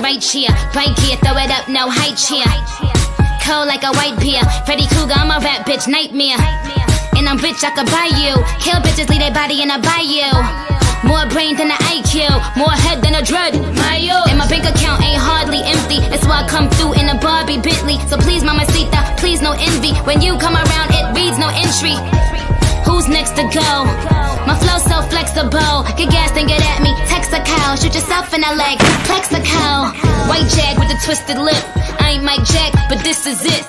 right cheer, right gear, throw it up, no high cheer. Cold like a white beer, Freddy Krueger, I'm a rap bitch nightmare. And I'm rich, I could buy you. Kill bitches, leave their body in a bayou. More brain than an IQ, more head than a dread. And my bank account ain't hardly empty. That's why I come through in a Barbie Bentley. So please, mamacita, please no envy. When you come around, it reads no entry. Who's next to go? My flow so flexible. Get gassed and get at me. Text a cow, shoot yourself in the leg. Plex a cow. White jag with a twisted lip. I ain't Mike Jack, but this is it.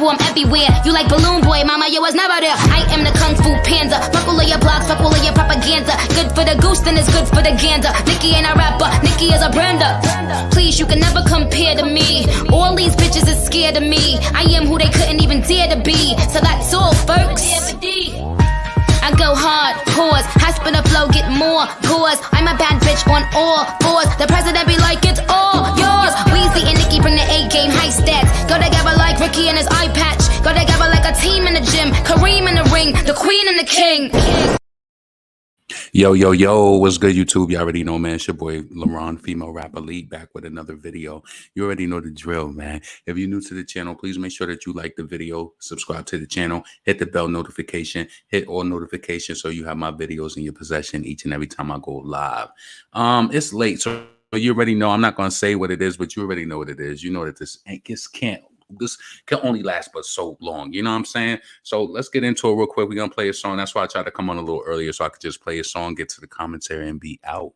I'm everywhere. You like Balloon Boy, mama, you was never there. I am the Kung Fu Panda. Fuck all of your blogs, fuck all of your propaganda. Good for the goose, then it's good for the gander. Nicki ain't a rapper, Nicki is a brander. Please, you can never compare to me. All these bitches is scared of me. I am who they couldn't even dare to be. So that's all, folks. I go hard, pause, hospital flow, get more pause. I'm a bad bitch on all fours. The president be like, it's all yours. Weezy and Nicki bring the A-game, high stats. Go together like Ricky and his eye patch. Go together like a team in the gym. Kareem in the ring, the queen and the king. Yo, what's good, YouTube? You already know, man. It's your boy, LaRon, female rapper lead, back with another video. You already know the drill, man. If you're new to the channel, please make sure that you like the video, subscribe to the channel, hit the bell notification, hit all notifications so you have my videos in your possession each and every time I go live. It's late, so you already know. I'm not going to say what it is, but you already know what it is. You know that this can only last but so long. You know what I'm saying? So let's get into it real quick. We're going to play a song. That's why I tried to come on a little earlier so I could just play a song, get to the commentary, and be out.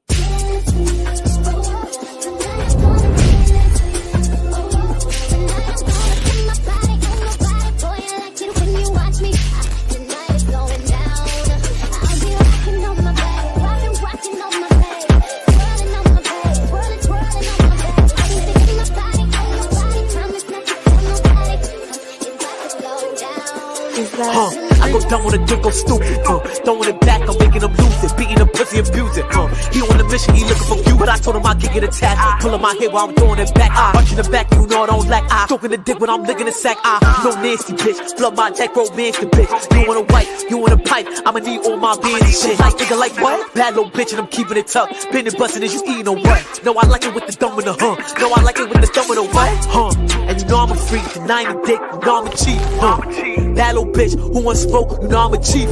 I go down on a dick, go stupid, throwing it back, I'm making him lose it, beating him pussy, abuse it, he on a mission, he looking for you, but I told him I could get attacked, pulling my hair while I'm throwing it back, punching the back, you know I don't lack, stroking the dick when I'm licking the sack, no nasty bitch, flood my neck, romance the bitch, you want a wife, you want a pipe, I'ma need all my beans and shit, like nigga like what? Bad little bitch and I'm keeping it tucked, been and busting as you eating or what? No, I like it with the thumb in the no, I like it with the thumb in the what? And you know I'm a freak, denying the dick, you know I'm a cheat, bad little bitch, who wants smoke, you know I'm a chief,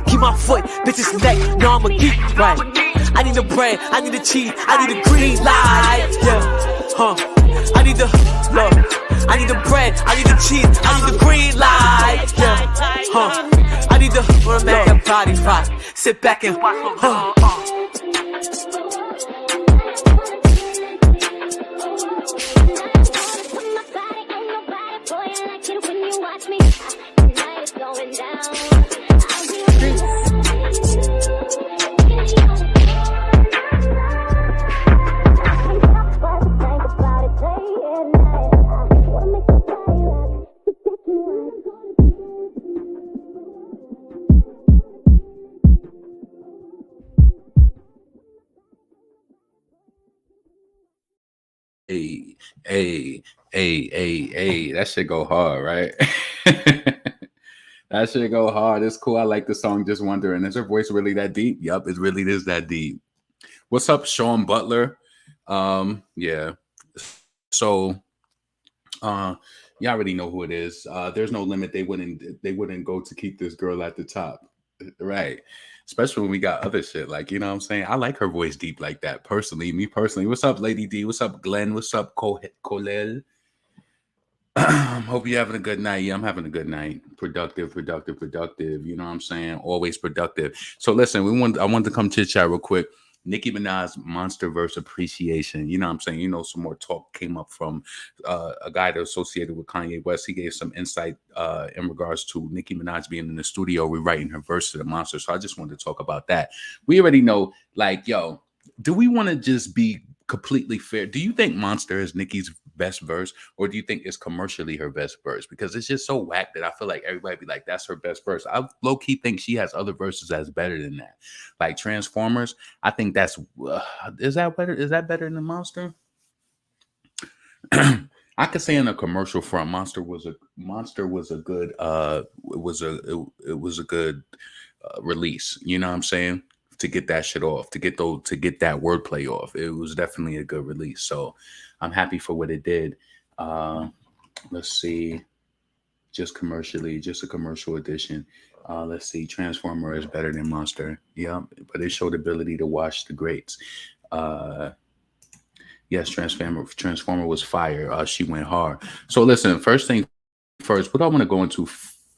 keep my foot, bitch's neck, you know I'm a geek, right? I need the bread, I need the cheese, I need the green light, yeah, I need the love, I need the bread, I need the cheese, I need the green light, yeah, I need the wanna make that body rock, sit back and Hey, that shit go hard, right? That shit go hard. It's cool. I like the song Just Wondering. Is her voice really that deep? Yup, it really is that deep. What's up, Sean Butler? Yeah. So you already know who it is. There's no limit. They wouldn't go to keep this girl at the top. Right. Especially when we got other shit. Like, you know what I'm saying? I like her voice deep like that. Me personally. What's up, Lady D? What's up, Glenn? What's up, Kolel? Hope you're having a good night. Yeah, I'm having a good night. Productive. You know what I'm saying? Always productive. So listen, I wanted to come chit chat real quick. Nicki Minaj Monster Verse Appreciation. You know what I'm saying? You know, some more talk came up from a guy that associated with Kanye West. He gave some insight in regards to Nicki Minaj being in the studio rewriting her verse to the Monster. So I just wanted to talk about that. We already know, like, yo, do we want to just be completely fair? Do you think Monster is Nicki's best verse, or do you think it's commercially her best verse? Because it's just so whack that I feel like everybody be like, that's her best verse. I low-key think she has other verses that's better than that. Like Transformers, I think that's is that better than Monster? I could say in a commercial front, Monster was a good release. You know what I'm saying? to get that shit off, to get that wordplay off. It was definitely a good release. So I'm happy for what it did. Let's see. Just commercially, just a commercial edition. Let's see. Transformer is better than Monster. Yeah, but it showed ability to watch the greats. Yes, Transformer was fire. She went hard. So listen, first thing first, what I want to go into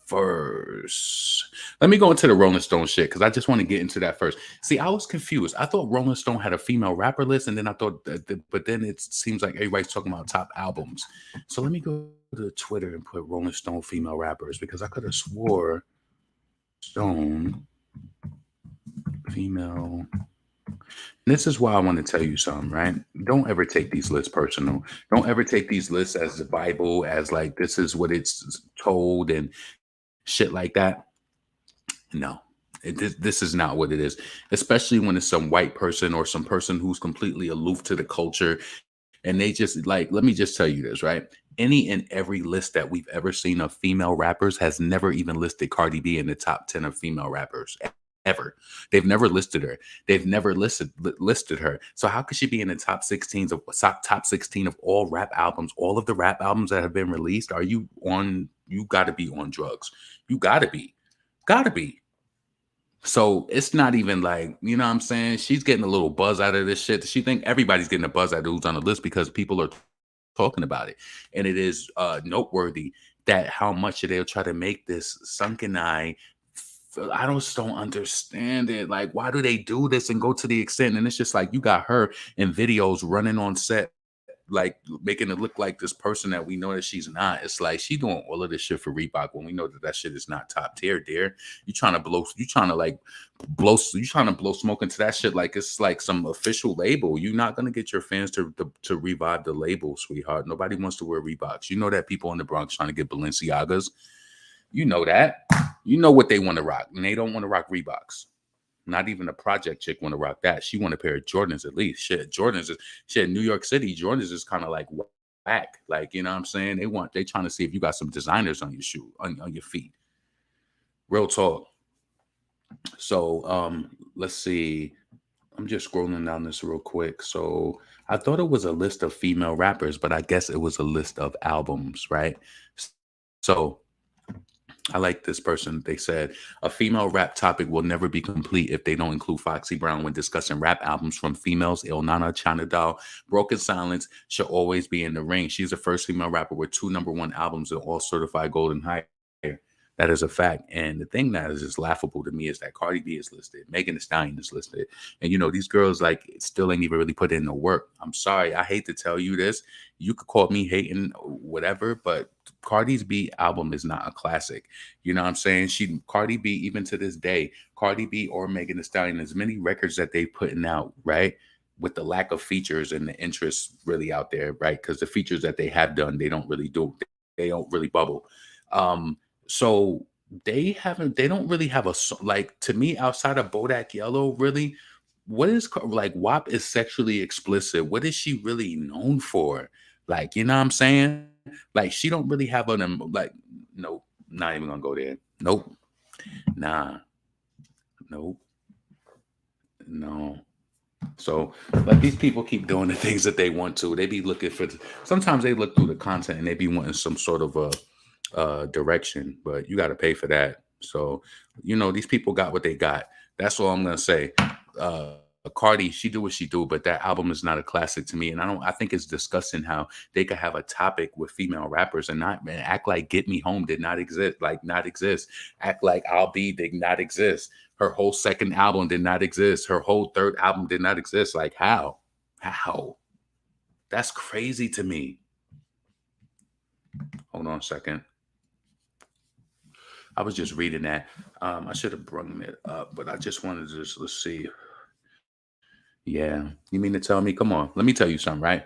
first. Let me go into the Rolling Stone shit because I just want to get into that first. See, I was confused. I thought Rolling Stone had a female rapper list, and then I thought, but then it seems like everybody's talking about top albums. So let me go to Twitter and put Rolling Stone female rappers because I could have swore Stone female. This is why I want to tell you something, right? Don't ever take these lists personal. Don't ever take these lists as the Bible, as like this is what it's told and shit like that. No, this is not what it is, especially when it's some white person or some person who's completely aloof to the culture. And they just like, let me just tell you this, right? Any and every list that we've ever seen of female rappers has never even listed Cardi B in the top 10 of female rappers. Ever. They've never listed her. They've never listed her. So how could she be in the top 16 of all rap albums, all of the rap albums that have been released? Are you on? You got to be on drugs. You got to be. So it's not even like, you know what I'm saying? She's getting a little buzz out of this shit. She think everybody's getting a buzz out of who's on the list because people are talking about it. And it is noteworthy that how much they'll try to make this sunken eye. I just don't understand it. Like, why do they do this and go to the extent? And it's just like you got her in videos running on set, like making it look like this person that we know that she's not. It's like she doing all of this shit for Reebok when we know that shit is not top tier, dear. You trying to blow smoke into that shit like it's like some official label. You're not gonna get your fans to revive the label, sweetheart. Nobody wants to wear Reeboks. You know that people in the Bronx trying to get Balenciagas. You know that. You know what they want to rock, and they don't want to rock Reeboks. Not even a project chick want to rock that. She want a pair of Jordans at least. Shit, New York City, Jordans is kind of like whack. Like, you know what I'm saying? They trying to see if you got some designers on your shoe, on your feet. Real talk. So let's see. I'm just scrolling down this real quick. So I thought it was a list of female rappers, but I guess it was a list of albums, right? So I like this person. They said a female rap topic will never be complete if they don't include Foxy Brown when discussing rap albums from females. Il Nana, China Doll, Broken Silence should always be in the ring. She's the first female rapper with 2 #1 albums and all certified gold and higher. That is a fact. And the thing that is just laughable to me is that Cardi B is listed, Megan Thee Stallion is listed, and you know these girls like still ain't even really put in the work. I'm sorry, I hate to tell you this. You could call me hating, whatever, but Cardi's B album is not a classic. You know what I'm saying? Cardi B, even to this day, Cardi B or Megan Thee Stallion, as many records that they putting out, right? With the lack of features and the interest really out there, right? Because the features that they have done, they don't really bubble. So they don't really have a, like, to me, outside of Bodak Yellow, really, what is, like, WAP is sexually explicit. What is she really known for? Like, you know what I'm saying? Like, she don't really have like, nope, not even gonna go there. Nope. Nah. Nope. No. So, like, these people keep doing the things that they want to. They be looking for, sometimes they look through the content and they be wanting some sort of a direction, but you got to pay for that. So, you know, these people got what they got. That's all I'm gonna say. Cardi, she do what she do, but that album is not a classic to me. And I think it's disgusting how they could have a topic with female rappers and act like Get Me Home did not exist, act like I'll Be did not exist. Her whole second album did not exist. Her whole third album did not exist. Like, how? That's crazy to me. Hold on a second. I was just reading that. I should have brought it up, but I just wanted to let's see. Yeah, you mean to tell me? Come on, let me tell you something, right?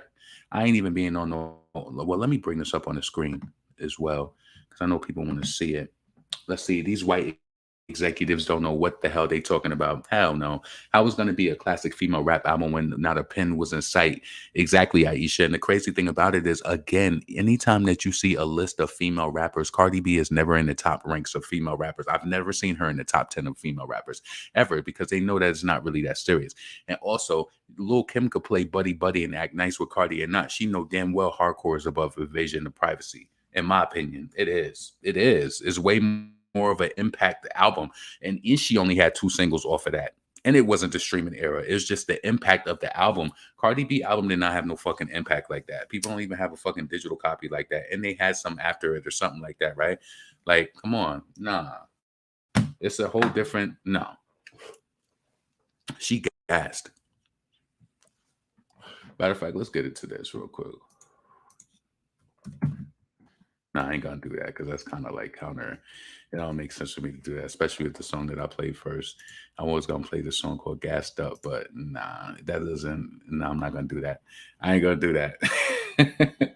I ain't even being on no. Well, let me bring this up on the screen as well, because I know people want to see it. Let's see. These white executives don't know what the hell they talking about. Hell no. How was going to be a classic female rap album when not a pen was in sight? Exactly, Aisha. And the crazy thing about it is, again, anytime that you see a list of female rappers, Cardi B is never in the top ranks of female rappers. I've never seen her in the top 10 of female rappers ever, because they know that it's not really that serious. And also, Lil Kim could play buddy buddy and act nice with Cardi or not. She know damn well hardcore is above invasion of privacy. In my opinion, it is. It is. It's way more of an impact album. And she only had 2 singles off of that. And it wasn't the streaming era. It was just the impact of the album. Cardi B album did not have no fucking impact like that. People don't even have a fucking digital copy like that. And they had some after it or something like that, right? Like, come on. Nah. It's a whole different, no. She gassed. Matter of fact, let's get into this real quick. I ain't gonna do that because that's kind of like counter. It don't make sense for me to do that, especially with the song that I played first. I was gonna play the song called "Gassed Up," but nah, that doesn't. No, I'm not gonna do that. I ain't gonna do that.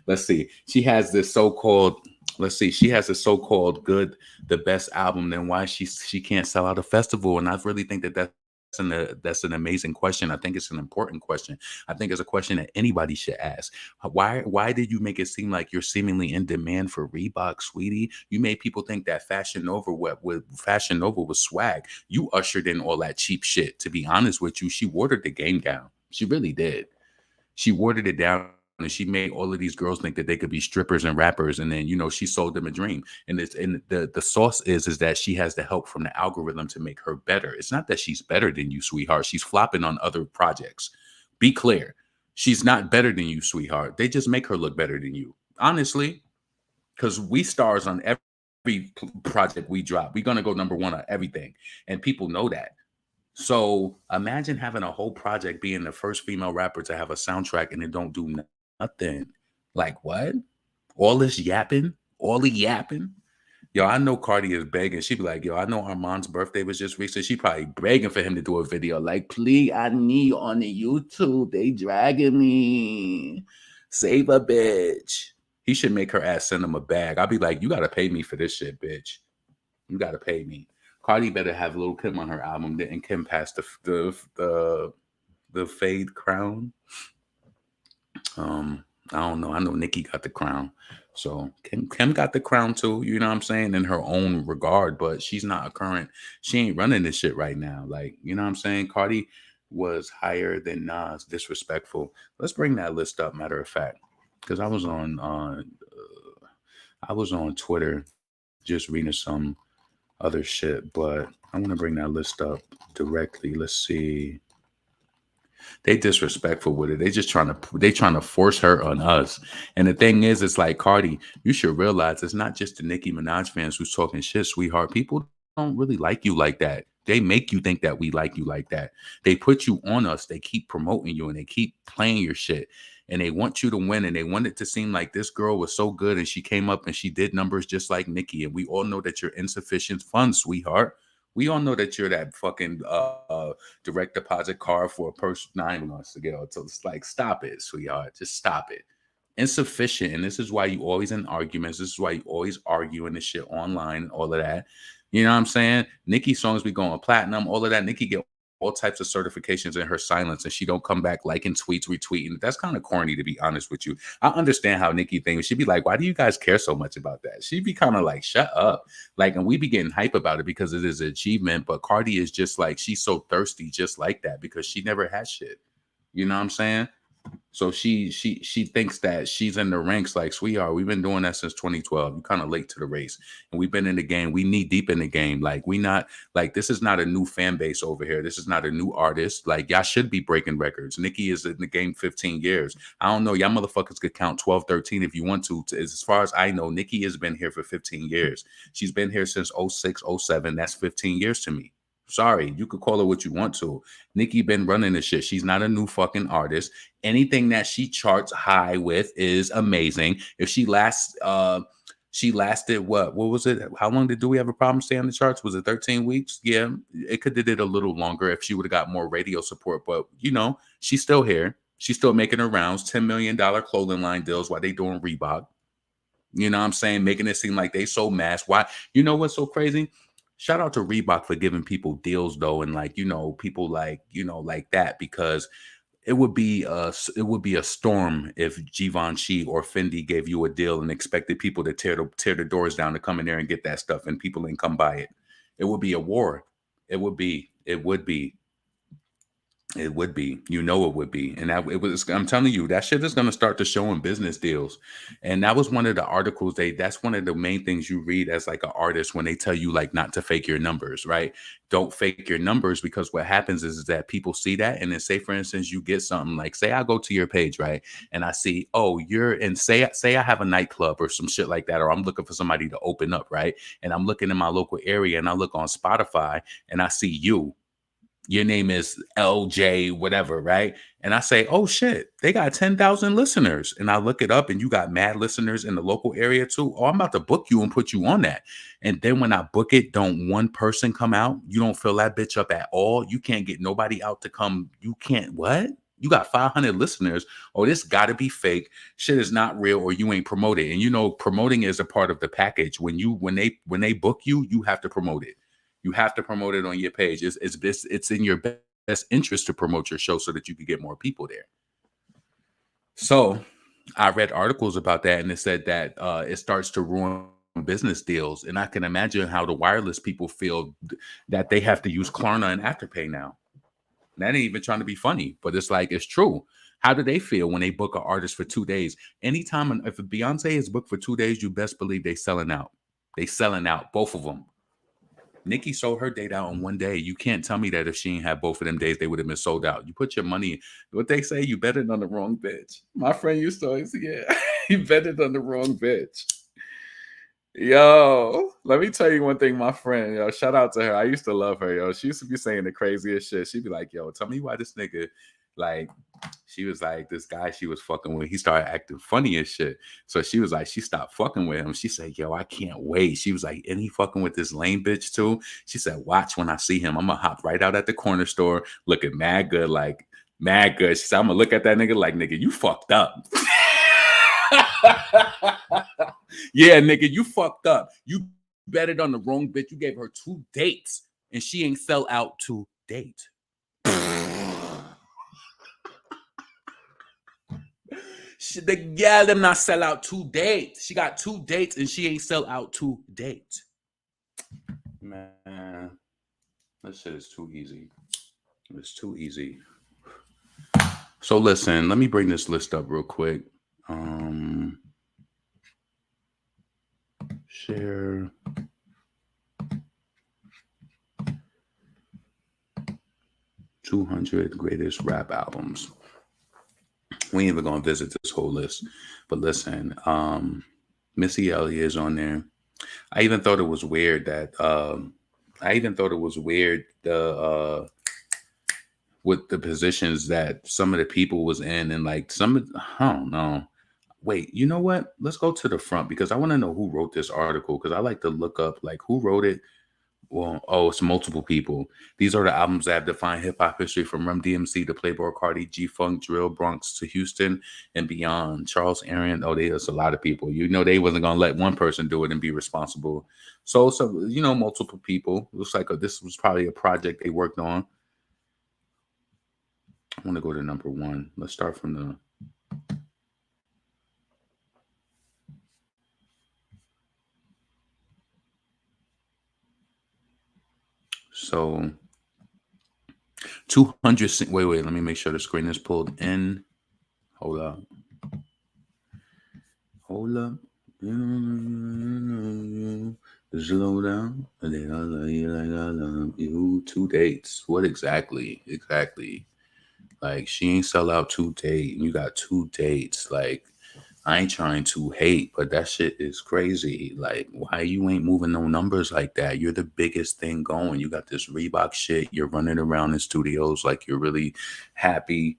Let's see. She has this so-called. Let's see. She has a so-called good, the best album. Then why she can't sell out a festival? And I really think that that's an amazing question. I think it's an important question. I think it's a question that anybody should ask. Why did you make it seem like you're seemingly in demand for Reebok, sweetie? You made people think that Fashion Nova was swag. You ushered in all that cheap shit. To be honest with you, she watered the game down. She really did. She watered it down. And she made all of these girls think that they could be strippers and rappers, and then she sold them a dream. And the sauce is that she has the help from the algorithm to make her better. It's not that she's better than you, sweetheart. She's flopping on other projects. Be clear, she's not better than you, sweetheart. They just make her look better than you, honestly. Because we stars on every project we drop. We're gonna go number 1 on everything, and people know that. So imagine having a whole project being the first female rapper to have a soundtrack and it don't do nothing. Like what? All this yapping? All the yapping? Yo, I know Cardi is begging. She be like, yo, I know Armand's birthday was just recent. She probably begging for him to do a video. Like, please, I need on the YouTube. They dragging me. Save a bitch. He should make her ass send him a bag. I'll be like, you gotta pay me for this shit, bitch. You gotta pay me. Cardi better have Lil Kim on her album. Didn't Kim pass the fade crown? I don't know. I know Nicki got the crown. So Kim got the crown too, you know what I'm saying, in her own regard, but she's not a current. She ain't running this shit right now. Like, you know what I'm saying? Cardi was higher than Nas, disrespectful. Let's bring that list up, matter of fact, because I was on Twitter just reading some other shit, but I want to bring that list up directly. Let's see. They disrespectful with it. They trying to force her on us. And the thing is, it's like, Cardi, you should realize it's not just the Nicki Minaj fans who's talking shit, sweetheart. People don't really like you like that. They make you think that we like you like that. They put you on us. They keep promoting you and they keep playing your shit. And they want you to win. And they want it to seem like this girl was so good and she came up and she did numbers just like Nicki. And we all know that you're insufficient funds, sweetheart. We all know that you're that fucking direct deposit card for a person 9 months ago. So it's like, stop it, sweetheart. Just stop it. Insufficient. And this is why you always in arguments. This is why you always arguing this shit online and all of that. You know what I'm saying? Nicki songs be going platinum, all of that. Nicki get all types of certifications in her silence, and she don't come back liking tweets, retweeting. That's kind of corny, to be honest with you. I understand how Nicki thinks. She'd be like, why do you guys care so much about that? She'd be kind of like, shut up. Like, and we be getting hype about it because it is an achievement, but Cardi is just like, she's so thirsty just like that because she never had shit. You know what I'm saying? So she thinks that she's in the ranks like, sweetheart, we've been doing that since 2012. You're kind of late to the race. And we've been in the game. We knee deep in the game. Like, we not, like, this is not a new fan base over here. This is not a new artist. Like, y'all should be breaking records. Nicki is in the game 15 years. I don't know. Y'all motherfuckers could count 12, 13 if you want to. As far as I know, Nicki has been here for 15 years. She's been here since 06, 07. That's 15 years to me. Sorry, you could call her what you want to. Nicki been running this shit. She's not a new fucking artist. Anything that she charts high with is amazing. If she lasted what was it? How long do we have a problem staying on the charts? Was it 13 weeks? Yeah, it could have did a little longer if she would have got more radio support. But you know, she's still here. She's still making her rounds. $10 million clothing line deals while they doing Reebok. You know what I'm saying? Making it seem like they so mass. Why? You know what's so crazy? Shout out to Reebok for giving people deals though, and like, people like, like that, because it would be a storm if Givenchy or Fendi gave you a deal and expected people to tear the doors down to come in there and get that stuff, and people ain't come buy it. It would be a war. It would be. It would be. It would be, it would be. And that it was, I'm telling you, that shit is going to start to show in business deals. And that was one of the articles that's one of the main things you read as like an artist when they tell you like not to fake your numbers, right? Don't fake your numbers, because what happens is that people see that. And then say, for instance, you get something like, say I go to your page, right? And I see, oh, you're in, say I have a nightclub or some shit like that, or I'm looking for somebody to open up, right? And I'm looking in my local area and I look on Spotify and I see your name is LJ, whatever, right? And I say, oh shit, they got 10,000 listeners. And I look it up and you got mad listeners in the local area too. Oh, I'm about to book you and put you on that. And then when I book it, don't one person come out? You don't fill that bitch up at all. You can't get nobody out to come. You can't, what? You got 500 listeners. Oh, this got to be fake. Shit is not real, or you ain't promoted. And promoting is a part of the package. When they book you, you have to promote it. You have to promote it on your page. It's in your best interest to promote your show so that you can get more people there. So I read articles about that, and it said that it starts to ruin business deals. And I can imagine how the wireless people feel that they have to use Klarna and Afterpay now. And that ain't even trying to be funny, but it's like, it's true. How do they feel when they book an artist for 2 days? Anytime, if Beyonce is booked for 2 days, you best believe they selling out. They selling out, both of them. Nicki sold her date out in 1 day. You can't tell me that if she ain't had both of them days, they would have been sold out. You put your money, what they say, you betted on the wrong bitch. My friend used to always say, yeah, you betted on the wrong bitch. Yo, let me tell you one thing, my friend, yo, shout out to her. I used to love her, yo. She used to be saying the craziest shit. She'd be like, yo, tell me why this nigga, like, she was like, this guy she was fucking with, he started acting funny as shit. So she was like, she stopped fucking with him. She said, yo, I can't wait. She was like, and he fucking with this lame bitch too? She said, watch when I see him, I'm gonna hop right out at the corner store, looking mad good, like mad good. She said, I'm gonna look at that nigga like, nigga, you fucked up. Yeah, nigga, you fucked up. You betted on the wrong bitch. You gave her 2 dates and she ain't sell out to date. The gal them not sell out to date. She got 2 dates and she ain't sell out to date. Man, that shit is too easy. It's too easy. So listen, let me bring this list up real quick. Share. "200 greatest rap albums." We ain't even gonna visit this whole list, but listen, Missy Elliott is on there. I even thought it was weird that with the positions that some of the people was in, and like I don't know. Wait, you know what? Let's go to the front because I want to know who wrote this article, because I like to look up like who wrote it. Well, it's multiple people. These are the albums that have defined hip-hop history, from Run DMC to Playboy Cardi, G-Funk, Drill, Bronx to Houston and beyond. Charles Aaron, there's a lot of people. They wasn't going to let one person do it and be responsible. So multiple people. Looks like this was probably a project they worked on. I want to go to number 1. Let's start from the... So 200. Wait, let me make sure the screen is pulled in. Hold up. Slow down. And then I love you like I love you. 2 dates. What exactly? Like, she ain't sell out 2 dates. You got 2 dates. Like, I ain't trying to hate, but that shit is crazy. Like, why you ain't moving no numbers like that? You're the biggest thing going. You got this Reebok shit. You're running around in studios like you're really happy.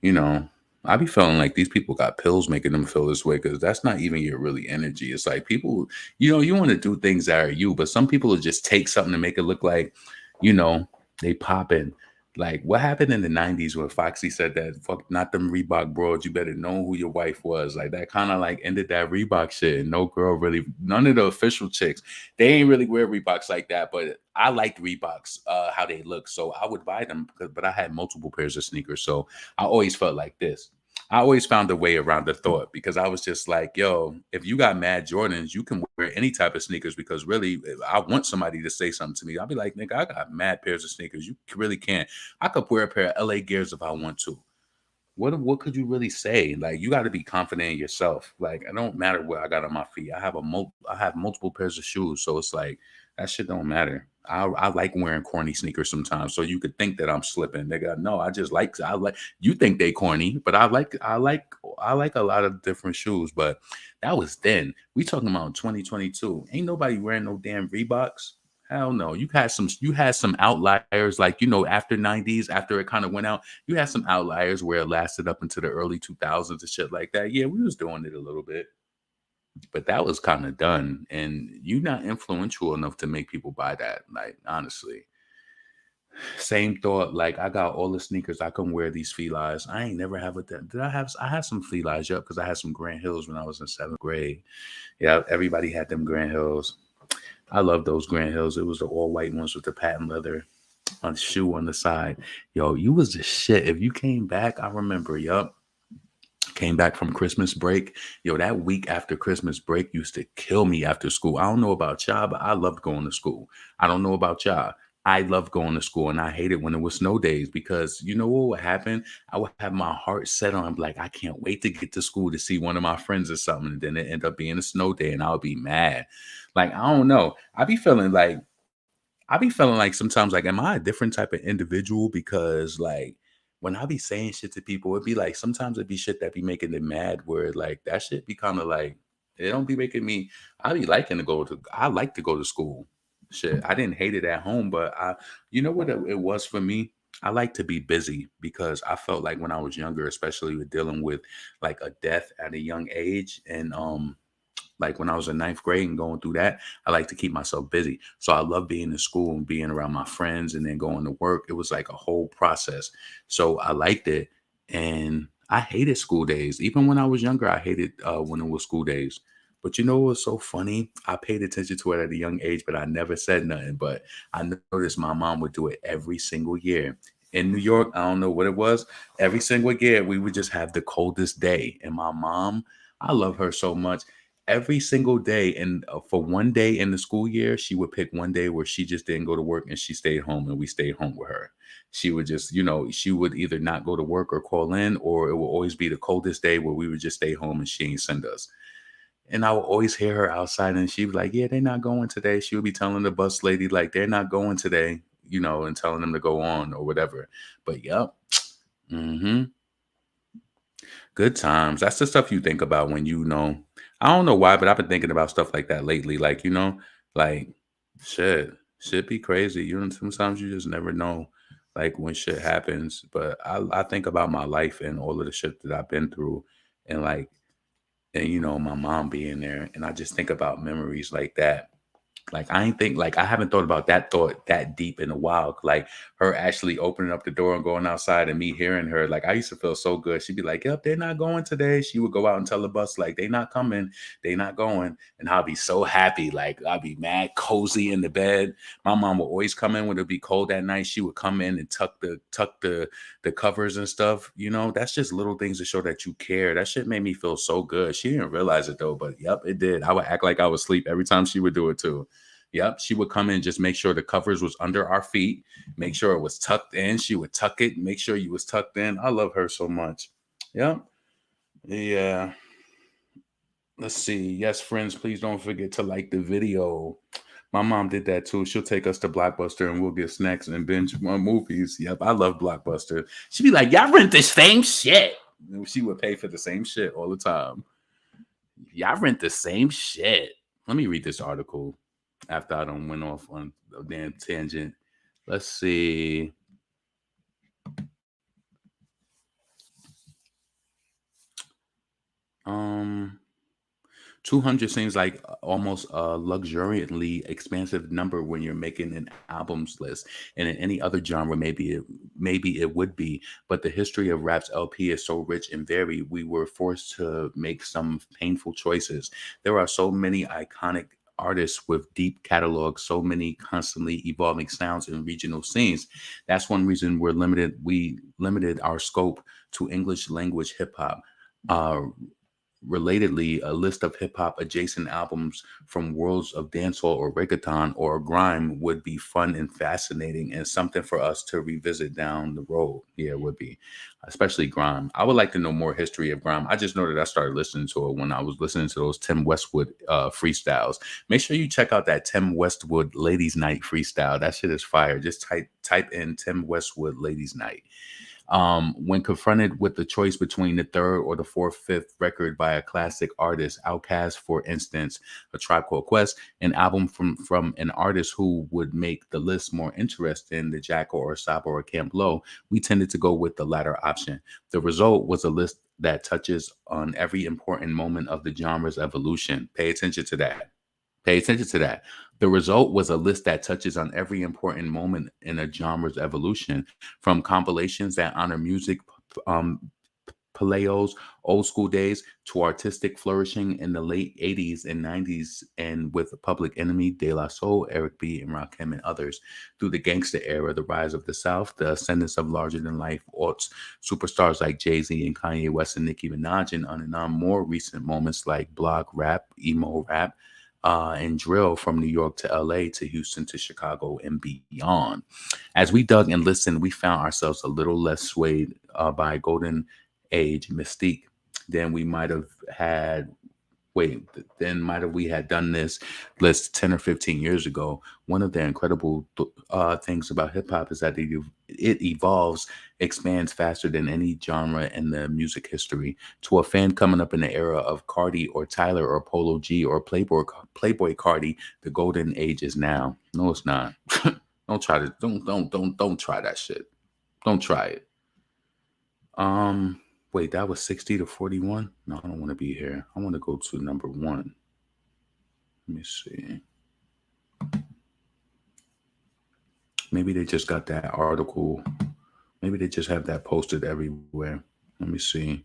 I be feeling like these people got pills making them feel this way, because that's not even your really energy. It's like people, you want to do things that are you, but some people will just take something to make it look like, they popping. Like, what happened in the 90s when Foxy said that, fuck, not them Reebok broads, you better know who your wife was. Like, that kind of like ended that Reebok shit. And no girl really, none of the official chicks, they ain't really wear Reeboks like that. But I liked Reeboks, how they look. So I would buy them, but I had multiple pairs of sneakers. So I always felt like this. I always found a way around the thought because I was just like, yo, if you got mad Jordans, you can wear any type of sneakers because really, I want somebody to say something to me. I'll be like, nigga, I got mad pairs of sneakers. You really can't. I could wear a pair of LA Gears if I want to. What could you really say? Like, you got to be confident in yourself. Like, it don't matter what I got on my feet. I have multiple pairs of shoes, so it's like that shit don't matter. I like wearing corny sneakers sometimes, so you could think that I'm slipping. Nigga, no, I like you think they corny, but I like a lot of different shoes. But that was then. We talking about 2022. Ain't nobody wearing no damn Reeboks. Hell no. You had some outliers like, after 90s, after it kind of went out, you had some outliers where it lasted up into the early 2000s and shit like that. Yeah, we was doing it a little bit, but that was kind of done. And you're not influential enough to make people buy that. Like, honestly, same thought. Like, I got all the sneakers. I can wear these Felines. I ain't never have I had some Felines, yep, because I had some Grand Hills when I was in 7th grade. Yeah, everybody had them Grand Hills. I love those Grand Hills. It was the all white ones with the patent leather on shoe on the side. Yo, you was the shit. If you came back, I remember, yup. Came back from Christmas break. Yo, that week after Christmas break used to kill me after school. I don't know about y'all, but I loved going to school. I don't know about y'all. I loved going to school and I hated when it was snow days because you know what would happen? I would have my heart set on like, I can't wait to get to school to see one of my friends or something. And then it end up being a snow day and I'll be mad. Like, I don't know. I be feeling like sometimes, like, am I a different type of individual? Because, like, when I be saying shit to people, it'd be like sometimes it'd be shit that be making them mad, where like that shit be kind of like it don't be making me. I be liking to go to. I like to go to school. Shit, I didn't hate it at home, but you know what it was for me. I like to be busy because I felt like when I was younger, especially with dealing with like a death at a young age, and like when I was in 9th grade and going through that, I like to keep myself busy. So I love being in school and being around my friends and then going to work. It was like a whole process. So I liked it. And I hated school days. Even when I was younger, I hated when it was school days. But you know what was so funny? I paid attention to it at a young age, but I never said nothing. But I noticed my mom would do it every single year. In New York, I don't know what it was. Every single year, we would just have the coldest day. And my mom, I love her so much every single day. And for one day in the school year, she would pick one day where she just didn't go to work and she stayed home and we stayed home with her. She would just, she would either not go to work or call in, or it would always be the coldest day where we would just stay home and she ain't send us. And I would always hear her outside and she'd be like, yeah, they're not going today. She would be telling the bus lady, like, they're not going today, and telling them to go on or whatever. But yep. Mm-hmm. Good times. That's the stuff you think about when I don't know why, but I've been thinking about stuff like that lately. Like, like shit be crazy. Sometimes you just never know like when shit happens. But I think about my life and all of the shit that I've been through and like and my mom being there. And I just think about memories like that. Like I haven't thought about that thought that deep in a while. Like her actually opening up the door and going outside and me hearing her. Like I used to feel so good. She'd be like, "Yep, they're not going today." She would go out and tell the bus like, "They not coming, they not going." And I'll be so happy. Like I'll be mad cozy in the bed. My mom would always come in when it'd be cold at night. She would come in and tuck the covers and stuff. That's just little things to show that you care. That shit made me feel so good. She didn't realize it though, but yep, it did. I would act like I was asleep every time she would do it too. Yep, she would come in, just make sure the covers was under our feet, make sure it was tucked in. She would tuck it, make sure you was tucked in. I love her so much. Yep. Yeah. Let's see. Yes, friends, please don't forget to like the video. My mom did that too. She'll take us to Blockbuster and we'll get snacks and binge movies. Yep, I love Blockbuster. She'd be like, y'all rent the same shit. And she would pay for the same shit all the time. Y'all rent the same shit. Let me read this article after I done went off on a damn tangent. Let's see. 200 seems like almost a luxuriantly expansive number when you're making an albums list. And in any other genre, maybe it would be. But the history of rap's LP is so rich and varied, we were forced to make some painful choices. There are so many iconic artists with deep catalogs, so many constantly evolving sounds and regional scenes. That's one reason we limited our scope to English language hip hop. Uh, Relatedly, a list of hip hop adjacent albums from worlds of dancehall or reggaeton or grime would be fun and fascinating and something for us to revisit down the road. Yeah, it would be, especially grime. I would like to know more history of grime. I just know that I started listening to it when I was listening to those Tim Westwood freestyles. Make sure you check out that Tim Westwood Ladies Night freestyle. That shit is fire. Just type in Tim Westwood Ladies Night. When confronted with the choice between the third or the fourth, fifth record by a classic artist, Outkast, for instance, A Tribe Called Quest, an album from an artist who would make the list more interesting, the Jackal or Saba or Camp Low, we tended to go with the latter option. The result was a list that touches on every important moment of the genre's evolution. Pay attention to that. Pay attention to that. The result was a list that touches on every important moment in a genre's evolution, from compilations that honor music, um, paleos, old school days, to artistic flourishing in the late 80s and 90s, and with Public Enemy, De La Soul, Eric B., and Rakim, and others, through the gangster era, the rise of the South, the ascendance of larger than life aughts, superstars like Jay-Z and Kanye West and Nicki Minaj, and on more recent moments like blog rap, emo rap, and drill from New York to LA to Houston to Chicago and beyond. As we dug and listened, we found ourselves a little less swayed by golden age mystique than we might have had. Then might have we had done this list 10 or 15 years ago. One of the incredible things about hip hop is that it evolves, expands faster than any genre in the music history. To a fan coming up in the era of Cardi or Tyler or Polo G or Playboy Cardi, the golden age is now. No, it's not. Don't try to don't try that shit. Don't try it. Wait, that was 60 to 41? No, I don't want to be here. I want to go to number one. Let me see. Maybe they just got that article. Maybe they just have that posted everywhere. Let me see.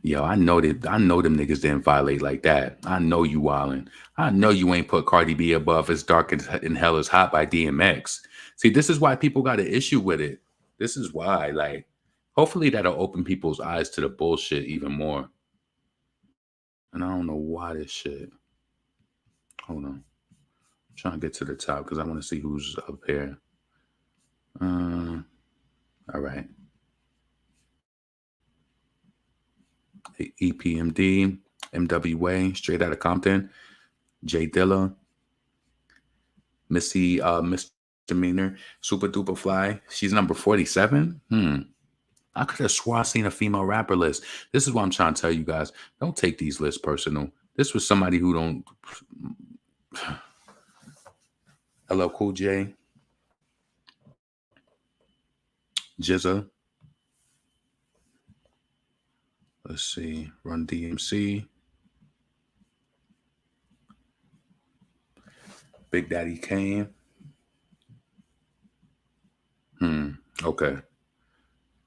Yo, I know them niggas didn't violate like that. I know you wildin'. I know you ain't put Cardi B above As Dark and Hell Is Hot by DMX. See, this is why people got an issue with it. This is why, like, hopefully that'll open people's eyes to the bullshit even more. And I don't know why this shit. Hold on. I'm trying to get to the top because I want to see who's up here. All right. EPMD, MWA, Straight Outta Compton, Jay Dilla, Missy Misdemeanor, Super Duper Fly. She's number 47. I could have swore I seen a female rapper list. This is what I'm trying to tell you guys. Don't take these lists personal. This was somebody who don't. LL Cool J, Jizza. Let's see. Run DMC. Big Daddy Kane. Okay.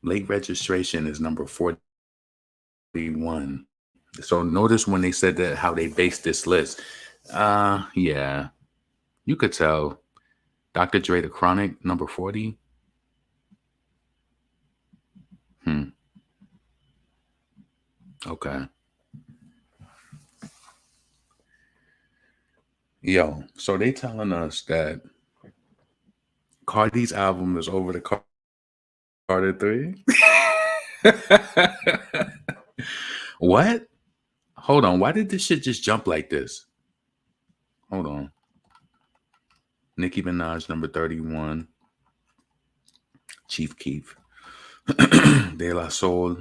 Late registration is number 41. So notice when they said that how they based this list. Yeah. You could tell. Dr. Dre The Chronic, number 40. Okay. Yo, so they telling us that Cardi's album is over the Carter 3? What? Hold on. Why did this shit just jump like this? Hold on. Nicki Minaj, number 31. Chief Keef. De La Soul.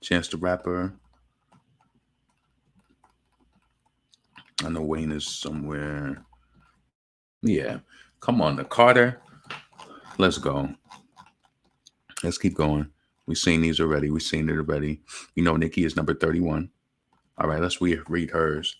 Chance the Rapper. I know Wayne is somewhere. Yeah. Come on, the Carter. Let's go. Let's keep going. We've seen these already. We've seen it already. You know, Nicki is number 31. All right, let's read hers.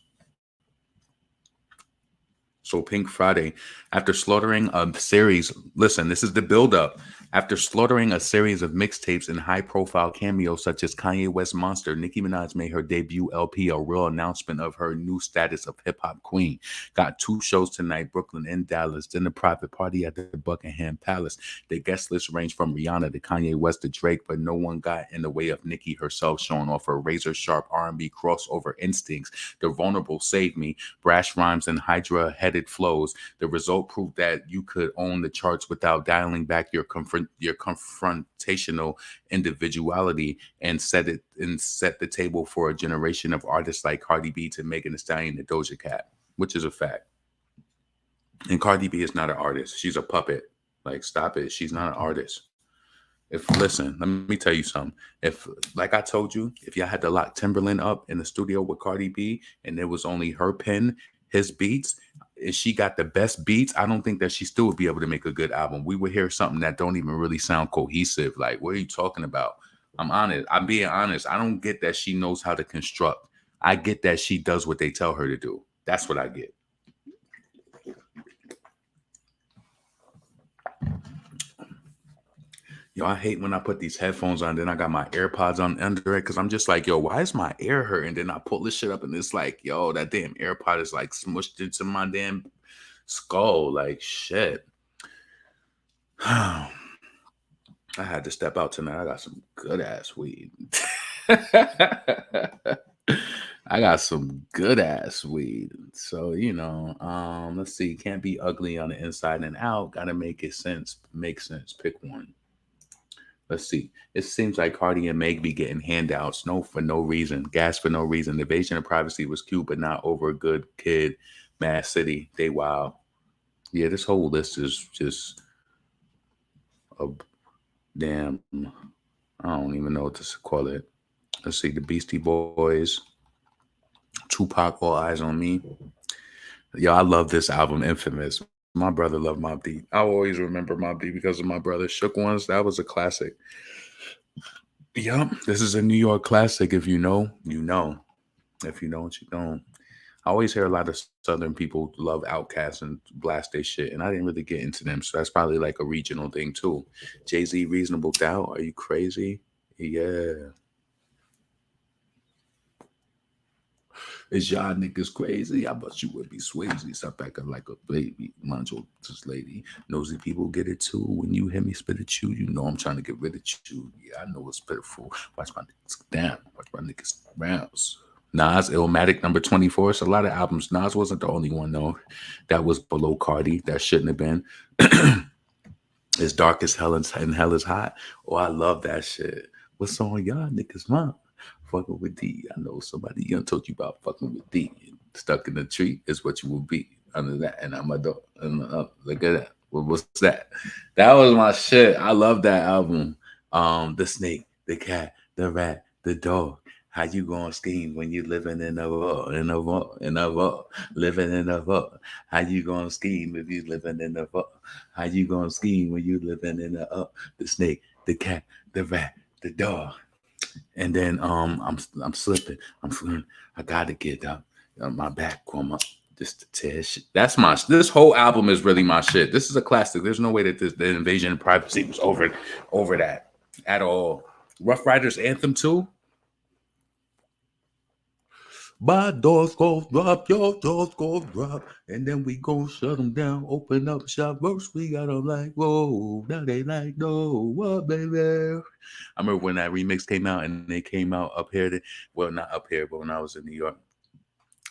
So Pink Friday, after slaughtering a series, listen, this is the buildup. After slaughtering a series of mixtapes and high-profile cameos such as Kanye West Monster, Nicki Minaj made her debut LP a real announcement of her new status of hip-hop queen. Got 2 shows tonight, Brooklyn and Dallas, then a private party at the Buckingham Palace. The guest list ranged from Rihanna to Kanye West to Drake, but no one got in the way of Nicki herself, showing off her razor-sharp R&B crossover instincts. The Vulnerable Save Me, brash rhymes, and Hydra-headed flows. The result proved that you could own the charts without dialing back your confrontational individuality and set the table for a generation of artists like Cardi B to Megan Thee Stallion and Doja Cat, which is a fact. And Cardi B is not an artist. She's a puppet. Like, stop it. She's not an artist. Listen, let me tell you something. If, like I told you, if y'all had to lock Timberland up in the studio with Cardi B and it was only her pen, his beats, and she got the best beats, I don't think that she still would be able to make a good album. We would hear something that don't even really sound cohesive. Like, what are you talking about? I'm honest. I'm being honest. I don't get that she knows how to construct. I get that she does what they tell her to do. That's what I get. Yo, I hate when I put these headphones on, then I got my AirPods on under it because I'm just like, yo, why is my ear hurting? Then I pull this shit up and it's like, yo, that damn AirPod is like smushed into my damn skull. Like, shit. I had to step out tonight. I got some good ass weed. I got some good ass weed. So, you know, let's see. Can't be ugly on the inside and out. Gotta make sense. Pick one. Let's see. It seems like Cardi and Meg be getting handouts. For no reason. Gas for no reason. Invasion of privacy was cute, but not over a good kid. Mad City. They wild. Yeah, this whole list is just a damn. I don't even know what to call it. Let's see. The Beastie Boys. Tupac, All Eyes on Me. Yo, I love this album, Infamous. My brother loved Mobb Deep. I always remember Mobb Deep because of my brother. Shook Ones, that was a classic. Yup, this is a New York classic. If you know, you know. If you don't, you don't. I always hear a lot of Southern people love Outkast and blast their shit, and I didn't really get into them, so that's probably like a regional thing too. Jay-Z, Reasonable Doubt, are you crazy? Yeah. Is y'all niggas crazy? I bet you would be Swayze. Stop acting like a baby. Mind your this lady. Nosy people get it too. When you hear me spit at you, you know I'm trying to get rid of you. Yeah, I know it's pitiful. Watch my niggas down. Watch my niggas bounce. Nas, Illmatic, number 24. It's a lot of albums. Nas wasn't the only one, though. That was below Cardi. That shouldn't have been. It's dark as hell and hell is hot. Oh, I love that shit. What's on y'all niggas' mind? Fucking with D. I know somebody young told you about fucking with D. Stuck in the tree is what you will be under that. And I'm a dog. Look at that. What's that? That was my shit. I love that album. The snake, the cat, the rat, the dog. How you gonna scheme when you living in a vault, living in a vault? How you gonna scheme if you living in a vault? How you gonna scheme when you living in a the snake, the cat, the rat, the dog? And then I'm slipping. I gotta get up. My back come up. Just to tear shit. That's my. This whole album is really my shit. This is a classic. There's no way that the Invasion of Privacy was over that at all. Rough Riders Anthem too. My doors go drop, your doors go drop, and then we gon' shut them down. Open up shop first, we got them like, whoa, now they like, no, what, baby? I remember when that remix came out, and they came out up here. Well, not up here, but when I was in New York.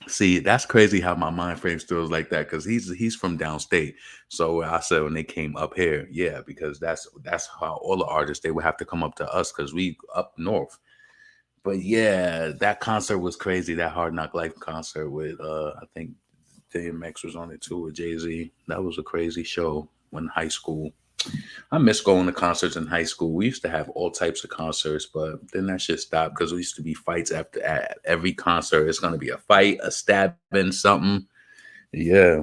See, that's crazy how my mind frame still is like that because he's from downstate. So I said when they came up here, yeah, because that's how all the artists they would have to come up to us because we up north. But yeah, that concert was crazy. That Hard Knock Life concert with I think DMX was on it too with Jay-Z. That was a crazy show when high school. I miss going to concerts in high school. We used to have all types of concerts, but then that shit stopped because there used to be fights at every concert. It's gonna be a fight, a stabbing, something. Yeah.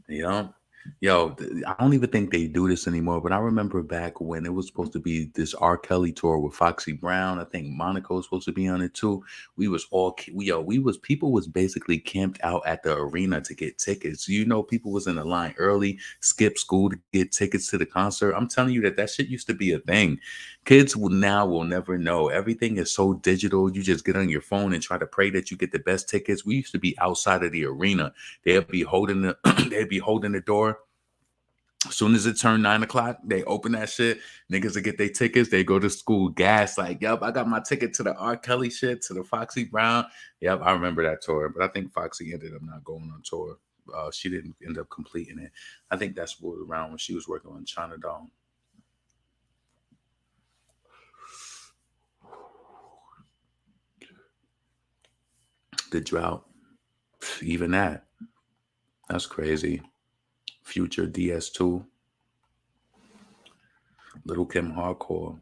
You know? Yo, I don't even think they do this anymore, but I remember back when it was supposed to be this R. Kelly tour with Foxy Brown. I think Monaco was supposed to be on it too. We was all we was people was basically camped out at the arena to get tickets. You know, people was in the line early, skip school to get tickets to the concert. I'm telling you that shit used to be a thing. Kids will never know. Everything is so digital. You just get on your phone and try to pray that you get the best tickets. We used to be outside of the arena. They'd be holding the they'd be holding the door. As soon as it turned 9 o'clock, they open that shit. Niggas will get their tickets. They go to school gas like, yep, I got my ticket to the R. Kelly shit, to the Foxy Brown. Yep, I remember that tour. But I think Foxy ended up not going on tour. She didn't end up completing it. I think that's what was around when she was working on China Doll. The drought. Even that. That's crazy. Future DS2. Little Kim Hardcore.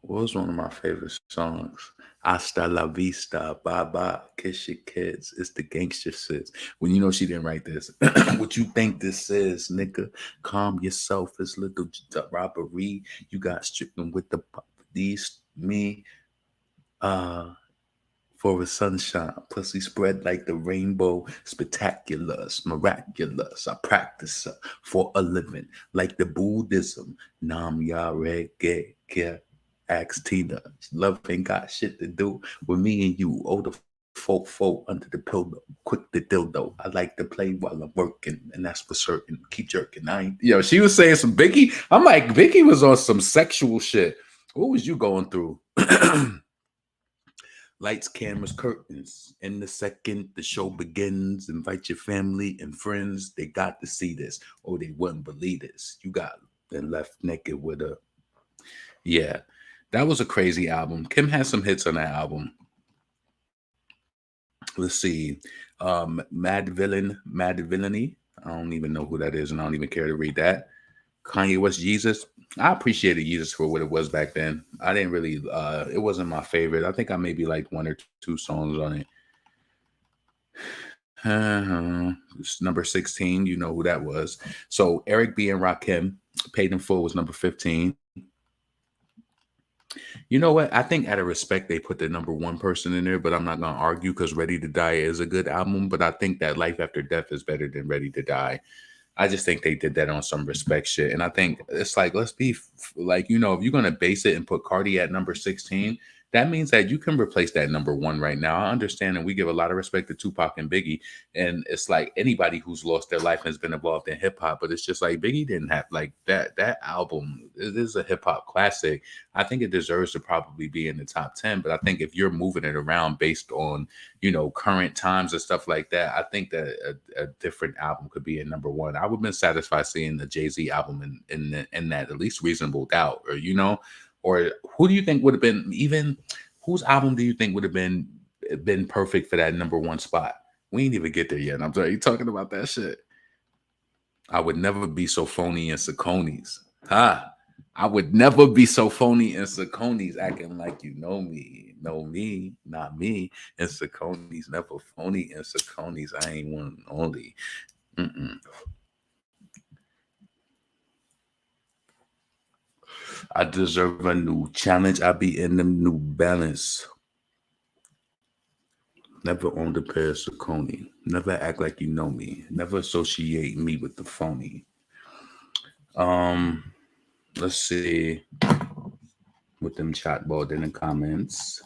What was one of my favorite songs? Hasta la vista, bye bye, kiss your kids. It's the gangster shit. When you know she didn't write this. What you think this is, nigga? Calm yourself. It's little robbery. You got stricken with the these me. For a sunshine, pussy spread like the rainbow, spectacular, miraculous. I practice for a living, like the Buddhism. Nam ya reggae, ask Tina. Love ain't got shit to do with me and you. Older folk under the pillow, quick the dildo. I like to play while I'm working, and that's for certain. Keep jerking. I ain't. Yo, she was saying some Biggie. I'm like, Biggie was on some sexual shit. What was you going through? Lights, cameras, curtains. In the second the show begins, invite your family and friends. They got to see this, or they wouldn't believe this. You got then left naked with a. Yeah, that was a crazy album. Kim had some hits on that album. Let's see. Mad Villainy. I don't even know who that is, and I don't even care to read that. Kanye West, Jesus. I appreciated Jesus for what it was back then. I didn't really, it wasn't my favorite. I think I maybe liked one or two songs on it. It's number 16. You know who that was. So Eric B. and Rakim, Paid in Full was number 15. You know what? I think out of respect, they put the number one person in there, but I'm not going to argue because Ready to Die is a good album. But I think that Life After Death is better than Ready to Die. I just think they did that on some respect shit. And I think it's like, let's be like, you know, if you're going to base it and put Cardi at number 16, that means that you can replace that number one right now. I understand, and we give a lot of respect to Tupac and Biggie. And it's like anybody who's lost their life has been involved in hip hop, but it's just like Biggie didn't have like that album. It is a hip hop classic. I think it deserves to probably be in the top 10. But I think if you're moving it around based on, you know, current times and stuff like that, I think that a different album could be in number one. I would have been satisfied seeing the Jay-Z album in that at least Reasonable Doubt, or, you know. Or who do you think would have been even? Whose album do you think would have been perfect for that number one spot? We ain't even get there yet. I'm sorry, you talking about that shit. I would never be so phony in Saucony's. I would never be so phony in Saucony's, acting like you know me. Know me, not me. In Saucony's, never phony in Saucony's. I ain't one only. I deserve a new challenge. I be in them New Balance. Never owned a pair of Saucony. Never act like you know me. Never associate me with the phony. Let's see. With them chatbot in the comments.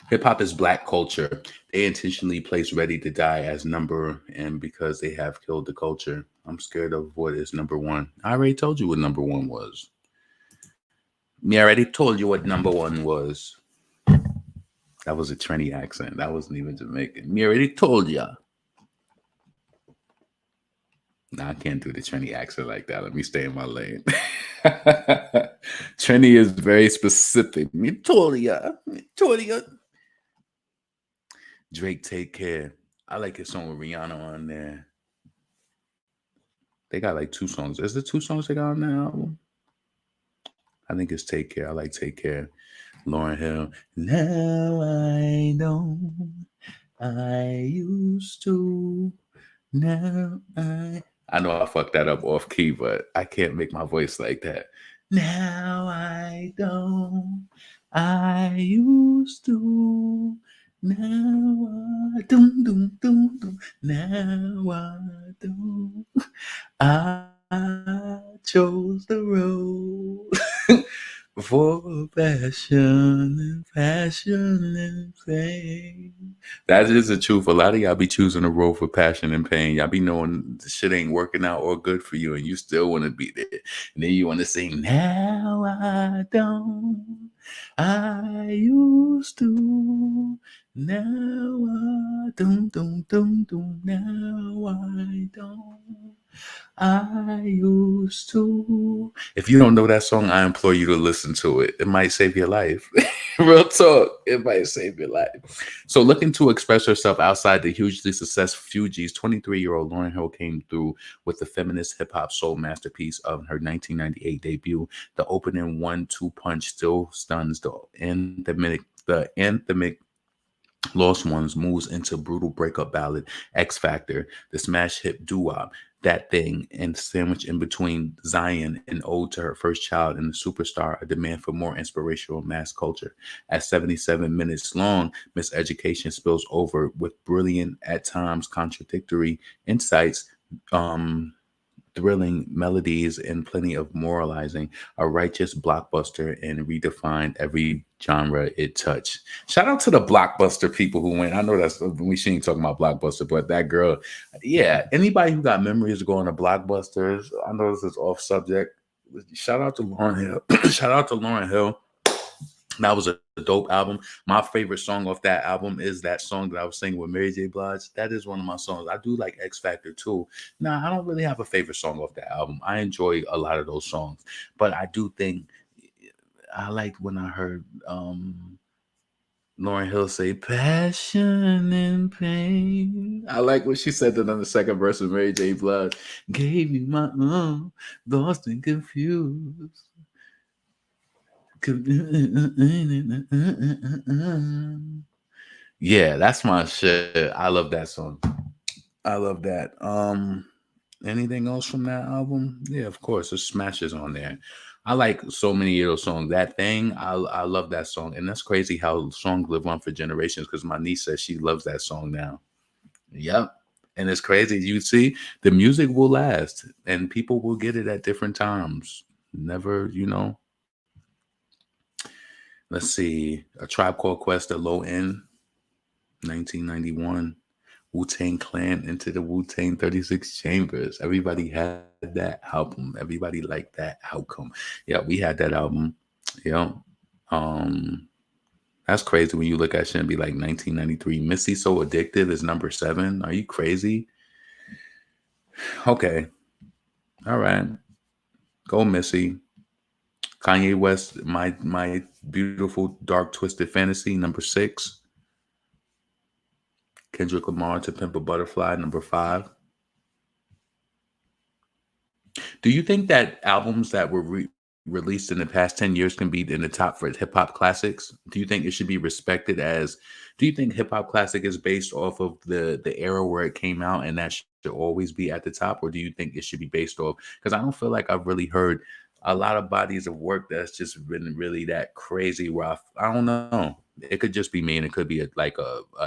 Hip hop is black culture. They intentionally place Ready to Die as number, and because they have killed the culture. I'm scared of what is number one. I already told you what number one was. Me already told you what number one was. That was a Trini accent. That wasn't even Jamaican. Me already told ya. Nah, I can't do the Trini accent like that. Let me stay in my lane. Trini is very specific. Me told ya. Me told ya. Drake, Take Care. I like his song with Rihanna on there. They got like 2 songs. Is there 2 songs they got on that album? I think it's Take Care. I like Take Care. Lauryn Hill. Now I know I used to Now I know I fucked that up off key, but I can't make my voice like that. Now I don't. I used to. Now I don't. Now I don't. I chose the road for passion and pain. That is the truth. A lot of y'all be choosing the road for passion and pain. Y'all be knowing the shit ain't working out or good for you, and you still want to be there. And then you want to sing, now I don't. I used to. Now I don't. Now I don't. I used to. If you don't know that song, I implore you to listen to it. It might save your life. Real talk. It might save your life. So, looking to express herself outside the hugely successful Fugees, 23-year-old Lauryn Hill came through with the feminist hip hop soul masterpiece of her 1998 debut. The opening 1-2 punch still stuns the anthemic Lost Ones moves into brutal breakup ballad X Factor, the smash hit doo-wop, That Thing, and sandwiched in between Zion, an ode to her first child, and the superstar, a demand for more inspirational mass culture. At 77 minutes long, Miseducation spills over with brilliant, at times contradictory insights, thrilling melodies, and plenty of moralizing. A righteous blockbuster and redefined every genre it touched. Shout out to the blockbuster people who went. I know that's she ain't talking about blockbuster, but that girl, yeah. Anybody who got memories of going to blockbusters, I know this is off subject. Shout out to Lauryn Hill. Shout out to Lauryn Hill. That was a dope album. My favorite song off that album is that song that I was singing with Mary J. Blige. That is one of my songs. I do like X Factor too. Nah, I don't really have a favorite song off that album. I enjoy a lot of those songs, but I do think I liked when I heard Lauryn Hill say passion and pain. I like what she said that on the second verse of Mary J. Blige. Gave me my lost and confused. Yeah, that's my shit. I love that song. I love that. Anything else from that album? Yeah, of course. There's smashes on there. I like so many of those songs. That Thing, I love that song. And that's crazy how songs live on for generations, because my niece says she loves that song now. Yep. And it's crazy. You see, the music will last and people will get it at different times. Never, Let's see. A Tribe Called Quest, a Low End, 1991. Wu-Tang Clan, Into the Wu-Tang 36 Chambers. Everybody had that album. Everybody liked that outcome. Yeah, we had that album. Yeah. That's crazy when you look at shit and be like 1993. Missy So Addicted is number 7. Are you crazy? Okay. All right. Go Missy. Kanye West, my Beautiful Dark Twisted Fantasy, number 6. Kendrick Lamar, To Pimp a Butterfly, number 5. Do you think that albums that were released in the past 10 years can be in the top for hip hop classics? Do you think it should be respected as? Do you think hip hop classic is based off of the era where it came out, and that should always be at the top, or do you think it should be based off? Because I don't feel like I've really heard a lot of bodies of work that's just been really that crazy rough. I don't know. It could just be me, and it could be a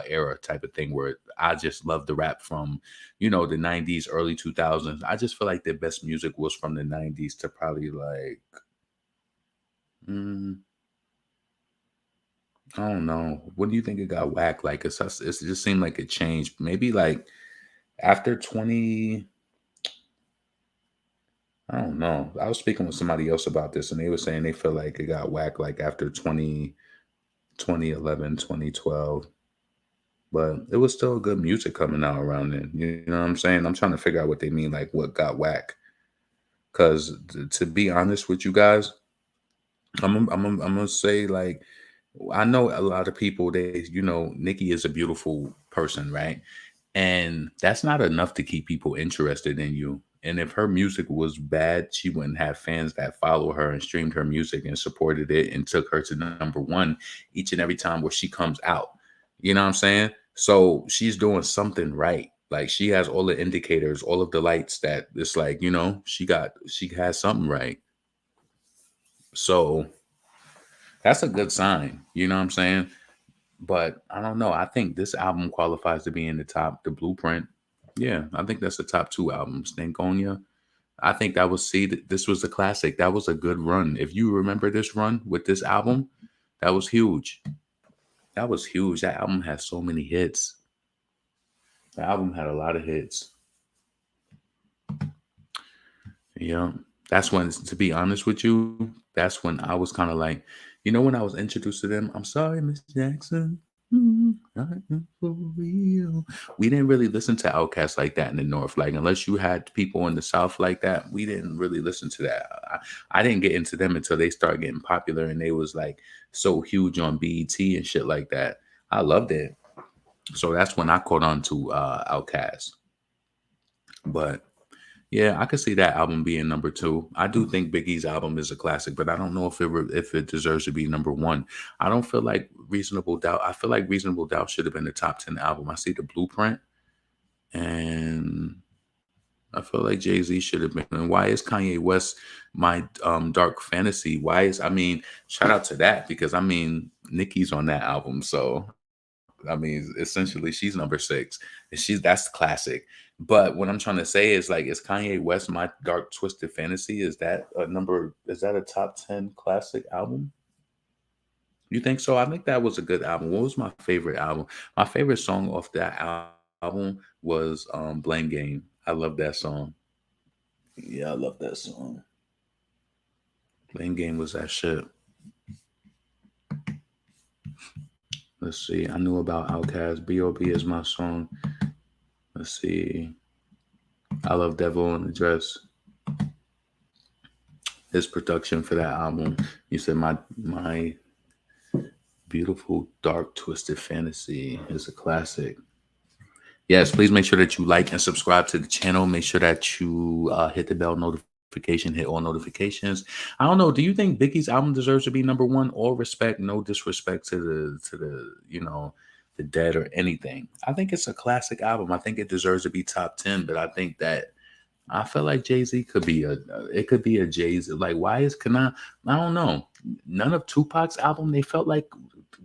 era type of thing where I just love the rap from, the 90s, early 2000s. I just feel like the best music was from the 90s to probably I don't know. When do you think it got whacked? Like, it just seemed like it changed. Maybe like after 20. I don't know. I was speaking with somebody else about this, and they were saying they feel like it got whacked like after 2011, 2012. But it was still good music coming out around then. You know what I'm saying? I'm trying to figure out what they mean, like what got whack. Because to be honest with you guys, I'm gonna say, like, I know a lot of people. Nicki is a beautiful person, right? And that's not enough to keep people interested in you. And if her music was bad, she wouldn't have fans that follow her and streamed her music and supported it and took her to number 1 each and every time where she comes out. You know what I'm saying? So she's doing something right. Like she has all the indicators, all of the lights that it's like, she has something right. So that's a good sign. You know what I'm saying? But I don't know. I think this album qualifies to be in the top. The Blueprint, yeah, I think that's the top two albums. Stankonia, I think that was this was a classic. That was a good run. If you remember this run with this album, that was huge. That was huge. That album has so many hits. The album had a lot of hits. Yeah. That's when, to be honest with you, that's when I was kind of like, when I was introduced to them, I'm sorry, Miss Jackson. I am for real. We didn't really listen to Outkast like that in the North. Like, unless you had people in the South like that, we didn't really listen to that. I didn't get into them until they started getting popular and they was like so huge on BET and shit like that. I loved it. So that's when I caught on to Outkast. But yeah, I could see that album being number two. I do think Biggie's album is a classic, but I don't know if it deserves to be number one. I don't feel like Reasonable Doubt. I feel like Reasonable Doubt should have been the top 10 album. I see the Blueprint, and I feel like Jay-Z should have been. And why is Kanye West my dark fantasy? Why is, shout out to that, because Nicki's on that album, so essentially she's number 6, and that's classic. But what I'm trying to say is, like, is Kanye West my dark twisted fantasy? Is that a top 10 classic album? You think so? I think that was a good album. What was my favorite album? My favorite song off that album was Blame Game. I love that song. Yeah, I love that song. Blame Game was that shit. Let's see. I knew about Outkast. B.O.B. is my song. Let's see. I love Devil in the Dress. His production for that album. You said my beautiful dark twisted fantasy is a classic. Yes, please make sure that you like and subscribe to the channel. Make sure that you hit the bell notification, hit all notifications. I don't know. Do you think Biggie's album deserves to be number one? All respect, no disrespect to the the Dead or anything. I think it's a classic album. I think it deserves to be top 10, but I feel like Jay-Z could be it could be a Jay-Z. Like, why is I don't know. None of Tupac's album they felt like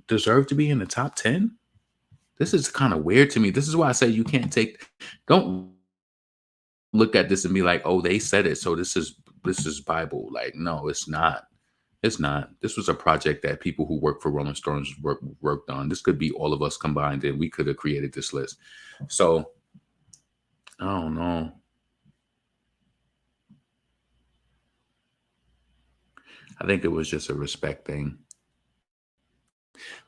deserved to be in the top 10. This is kind of weird to me. This is why I say you can't don't look at this and be like, oh, they said it, so this is Bible. Like, no, it's not. It's not. This was a project that people who work for Rolling Stones worked on. This could be all of us combined, and we could have created this list. So, I don't know. I think it was just a respect thing.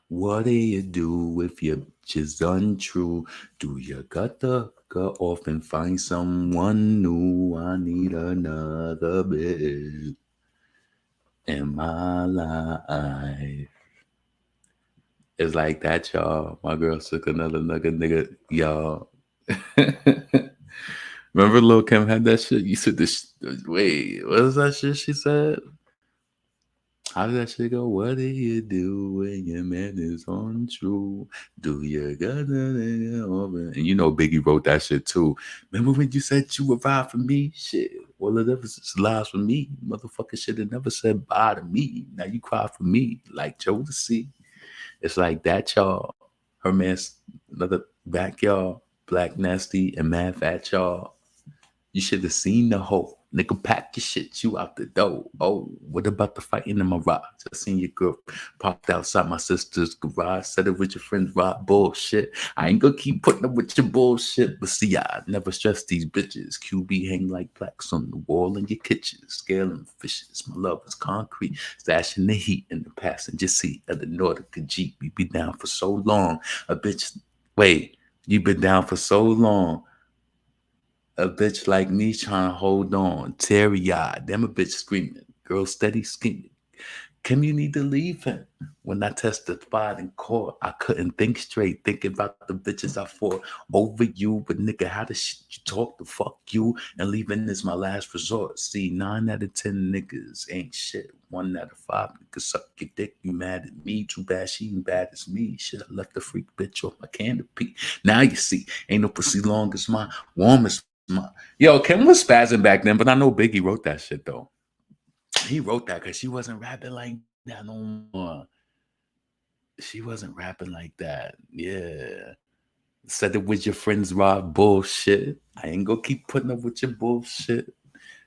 What do you do if your bitch is untrue? Do you gotta go off and find someone new? I need another bitch in my life. It's like that, y'all. My girl took another nigga, y'all. Remember Lil' Kim had that shit? You said this. Wait, what was that shit she said? How did that shit go? What do you do when your man is untrue? Do you got that over? And Biggie wrote that shit too. Remember when you said you would ride for me? Shit. Well, it never lies for me. Motherfucker should have never said bye to me. Now you cry for me like Jodeci. It's like that, y'all. Her man's another back, y'all. Black Nasty and Mad Fat, y'all. You should have seen the hoe. Nigga, pack your shit, you out the door. Oh, what about the fighting in my ride? Just seen your girl popped outside my sister's garage. Said it with your friends, Rob. Bullshit. I ain't gonna keep putting up with your bullshit. But see, I never stress these bitches. QB hang like plaques on the wall in your kitchen. Scaling fishes. My love is concrete. Stashing the heat in the passenger seat of the Nordica Jeep. We be down for so long. A bitch, wait, you been down for so long. A bitch like me trying to hold on, teary-eyed. Damn, a bitch screaming. Girl steady scheming. Kim, you need to leave him. When I testified in court, I couldn't think straight, thinking about the bitches I fought over you. But nigga, how the shit you talk to fuck you? And leaving is my last resort. See, 9 out of 10 niggas ain't shit. 1 out of 5 niggas suck your dick. You mad at me? Too bad she ain't bad as me. Shit, I left the freak bitch off my canopy. Now you see, ain't no pussy long as mine, warm as mine. Yo, Kim was spazzing back then, but I know Biggie wrote that shit though. He wrote that because she wasn't rapping like that no more. She wasn't rapping like that. Yeah. Said it with your friends, Rob. Bullshit. I ain't gonna keep putting up with your bullshit.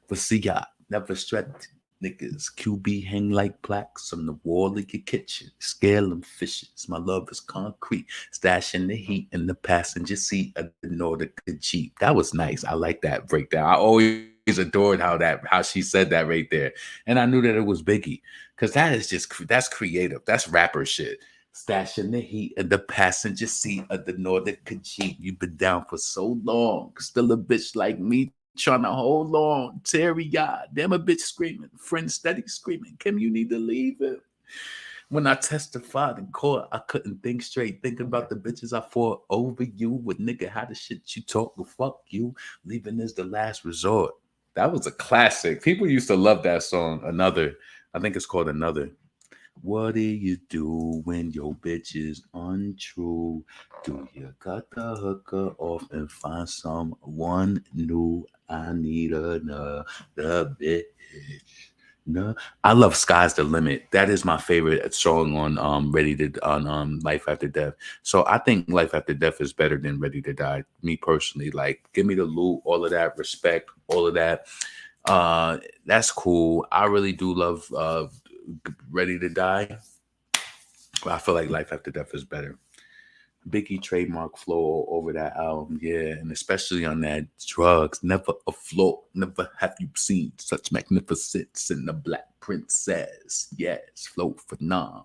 But see, y'all never stressed niggas. QB hang like plaques on the wall of your kitchen. Scale them fishes. My love is concrete. Stashing the heat in the passenger seat of the Nordic Jeep. That was nice. I like that breakdown. I always adored how she said that right there. And I knew that it was Biggie. Because that's creative. That's rapper shit. Stashing the heat in the passenger seat of the Nordic Jeep. You've been down for so long. Still a bitch like me trying to hold on. Terry, God, damn a bitch screaming. Friend steady screaming. Kim, you need to leave it. When I testified in court, I couldn't think straight. Thinking about the bitches I fought over you. With nigga, how the shit you talk to fuck you. Leaving is the last resort. That was a classic. People used to love that song. Another. I think it's called Another. What do you do when your bitch is untrue? Do you cut the hooker off and find someone new? I need another bitch. No, I love "Sky's the Limit." That is my favorite song on Life After Death. So I think Life After Death is better than Ready to Die. Me personally, like, give me the loot, all of that, respect, all of that. That's cool. I really do love Ready to Die, but I feel like Life After Death is better. Biggie trademark flow over that album, yeah, and especially on that Drugs, never afloat, never have you seen such magnificence in the Black Princess. Yes, float for nom.